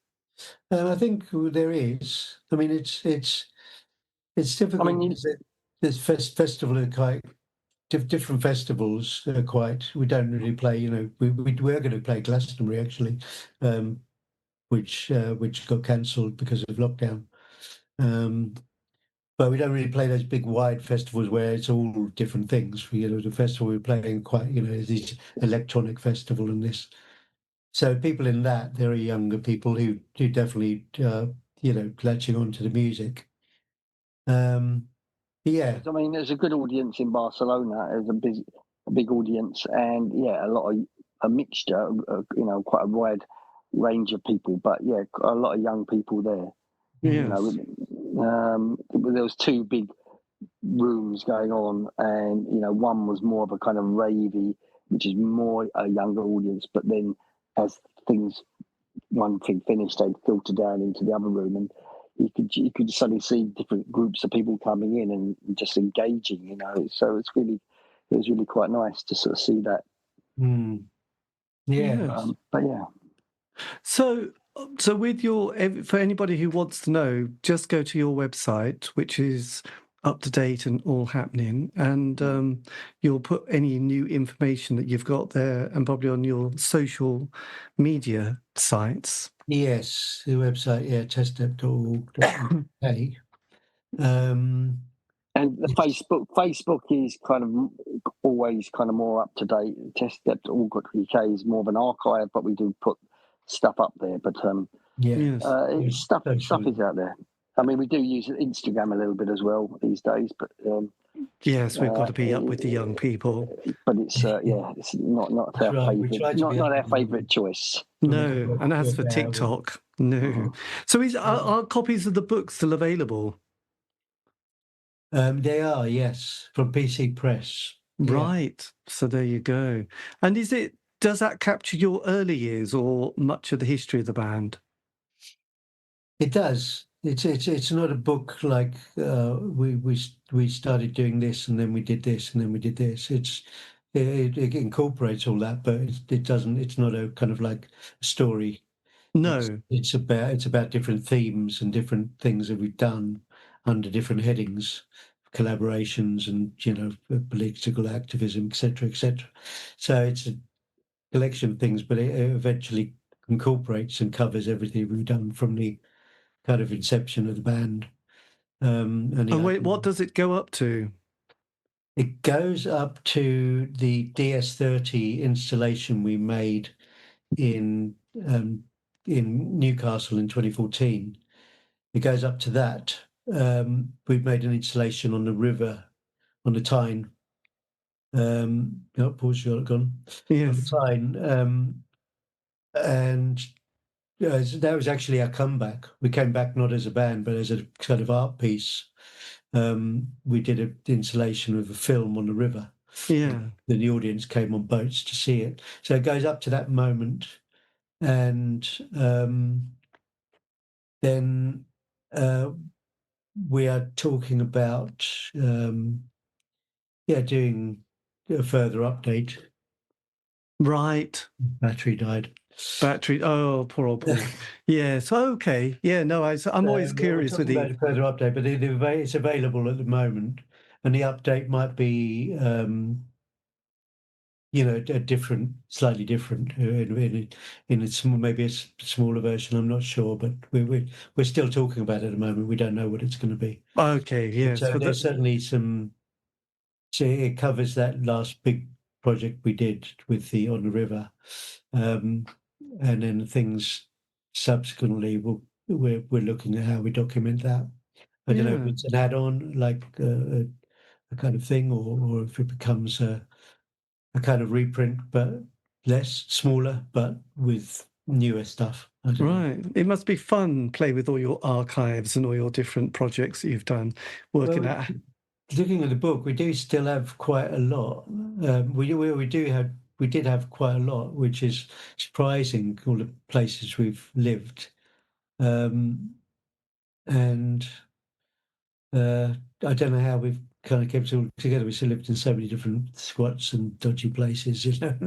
I think there is. I mean, it's difficult. I mean, Because this festival are quite different festivals are quite. We don't really play. We were going to play Glastonbury actually, which got cancelled because of lockdown. But we don't really play those big wide festivals where it's all different things. The festival we're playing quite, is this electronic festival and this. So people in that, there are younger people who definitely, latching on to the music. Yeah. I mean, there's a good audience in Barcelona. There's a big audience, and a mixture, quite a wide range of people. But yeah, a lot of young people there. Yes. There was two big rooms going on, and one was more of a kind of ravey, which is more a younger audience. But then, as one thing finished, they'd filter down into the other room, and you could suddenly see different groups of people coming in and just engaging. So it was really quite nice to sort of see that. Yeah. But yeah. So with for anybody who wants to know, just go to your website, which is up to date and all happening, and you'll put any new information that you've got there, and probably on your social media sites. Yes, the website, testdept.org.uk. And the Facebook is kind of always kind of more up to date. Test Dept UK is more of an archive, but we do put stuff up there. But stuff is out there. I mean, we do use Instagram a little bit as well these days, but yes, we've got to be up with the young people. But it's it's not our favorite, not our favorite choice. No, and as for TikTok, no. So are copies of the book still available? They are, yes, from PC Press. Right. Yeah. So there you go. And does that capture your early years or much of the history of the band? It does. It's not a book like we started doing this and then we did this and then we did this. It incorporates all that, but it doesn't. It's not a kind of like a story. No, it's about different themes and different things that we've done under different headings, collaborations and political activism, etc., etc. So it's a collection of things, but it eventually incorporates and covers everything we've done from the kind of inception of the band. What does it go up to? It goes up to the DS30 installation we made in Newcastle in 2014. It goes up to that. We've made an installation on the river, on the Tyne. Pause, you're gone. Yes. On the Tyne. And that was actually our comeback. We came back not as a band, but as a kind of art piece. We did an installation of a film on the river. Yeah. Then the audience came on boats to see it. So it goes up to that moment. And then we are talking about, doing a further update. Right. Battery died. Oh, poor old Paul. Yes. Okay. Yeah. No, I'm always curious with about a further update, but it's available at the moment, and the update might be, slightly different in a small, maybe a smaller version. I'm not sure, but we're still talking about it at the moment. We don't know what it's going to be. Okay. Yes. So there's certainly some. So it covers that last big project we did with the On the River. And then things subsequently, we're looking at how we document that. I don't know if it's an add-on, like a kind of thing, or if it becomes a kind of reprint, but smaller, but with newer stuff. Right. It must be fun playing with all your archives and all your different projects that you've done, working at. Looking at the book, we do still have quite a lot. We did have quite a lot, which is surprising, all the places we've lived. and I don't know how we've kind of kept it all together. We still lived in so many different squats and dodgy places, you know.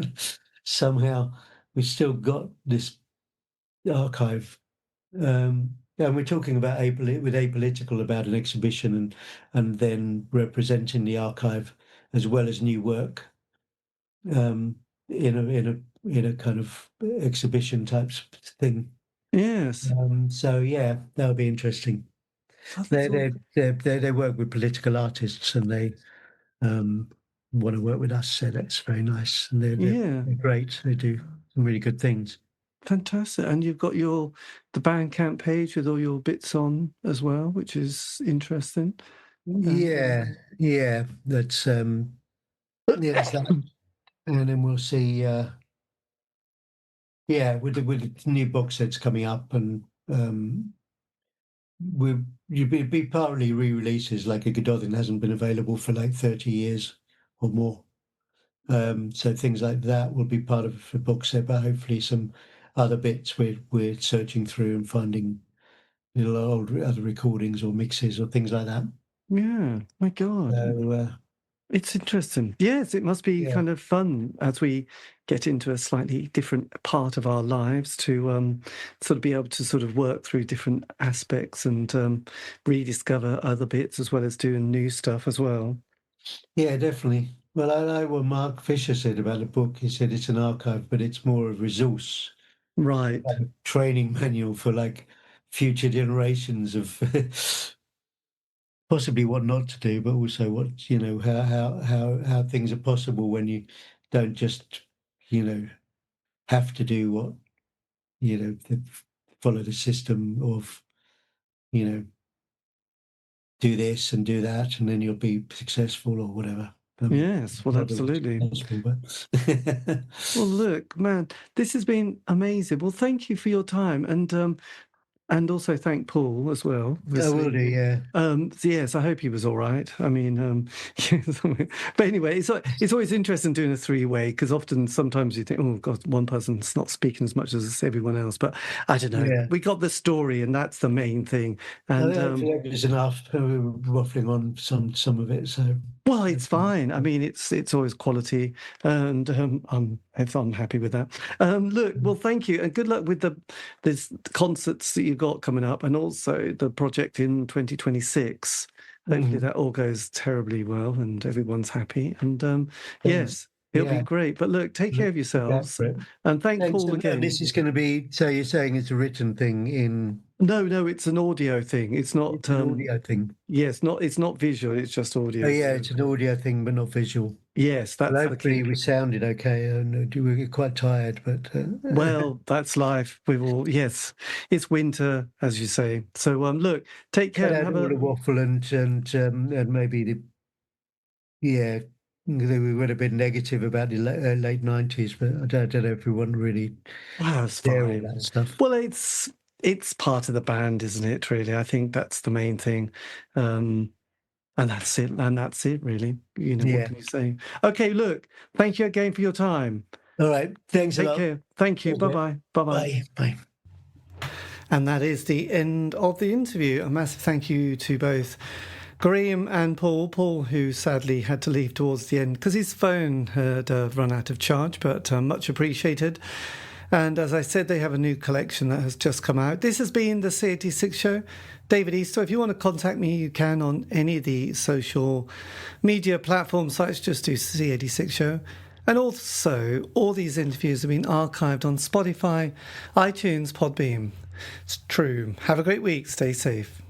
Somehow we still got this archive. And we're talking about with apolitical about an exhibition and then representing the archive as well as new work in a kind of exhibition type thing. Yes. So yeah, that'll be interesting. They work with political artists and they want to work with us, so that's very nice. And they're great. They do some really good things. Fantastic. And you've got the Bandcamp page with all your bits on as well, which is interesting. Yeah. That's that's that. And then we'll see. With the new box sets coming up, and you'd be partly re-releases. Like a Godothin hasn't been available for like 30 years or more. So things like that will be part of the box set, but hopefully some other bits we're searching through and finding little old other recordings or mixes or things like that. Yeah, my God. So, it's interesting. Yes, it must be kind of fun as we get into a slightly different part of our lives to sort of be able to sort of work through different aspects and rediscover other bits as well as doing new stuff as well. Yeah, definitely. Well, I like what Mark Fisher said about the book. He said it's an archive, but it's more a resource, right? Like a training manual for like future generations of possibly what not to do, but also what how things are possible when you don't just have to do what follow the system of do this and do that, and then you'll be successful or whatever. Yes, well, absolutely. Well, look, man, this has been amazing. Well, thank you for your time, and also thank Paul as well. I will do, yeah. Yes, I hope he was all right. I mean, but anyway, it's always interesting doing a three-way because sometimes you think, oh God, one person's not speaking as much as everyone else. But I don't know. Yeah. We got the story, and that's the main thing. And there's enough waffling on some of it. So well, it's fine. I mean, it's always quality, and I'm happy with that. Look, well, thank you, and good luck with the concerts that you've got coming up, and also the project in 2026. Hopefully, that all goes terribly well, and everyone's happy. And yes, it'll be great. But look, take care of yourselves, and thanks Paul again. This is going to be. So you're saying it's a written thing in. No, it's an audio thing. It's not it's an audio thing. Yes, it's not visual. It's just audio. Oh yeah, it's an audio thing, but not visual. Yes, that's hopefully we sounded okay, and we were quite tired, but well, that's life. Yes, it's winter, as you say. So look, take care. And have a waffle and maybe we would have been negative about the late 90s, but I don't know if we want to really share all that stuff. Well, it's part of the band, isn't it, really? I think that's the main thing. And that's it. And that's it, really. What can you say? Okay, look, thank you again for your time. All right. Thanks a lot. Take care. Thank you. Bye-bye. Bye-bye. Bye. And that is the end of the interview. A massive thank you to both Graham and Paul, who sadly had to leave towards the end because his phone had run out of charge, but much appreciated. And as I said, they have a new collection that has just come out. This has been the C86 show. David Eastaugh. If you want to contact me, you can on any of the social media platform sites. Just do C86 show. And also, all these interviews have been archived on Spotify, iTunes, Podbean. It's true. Have a great week. Stay safe.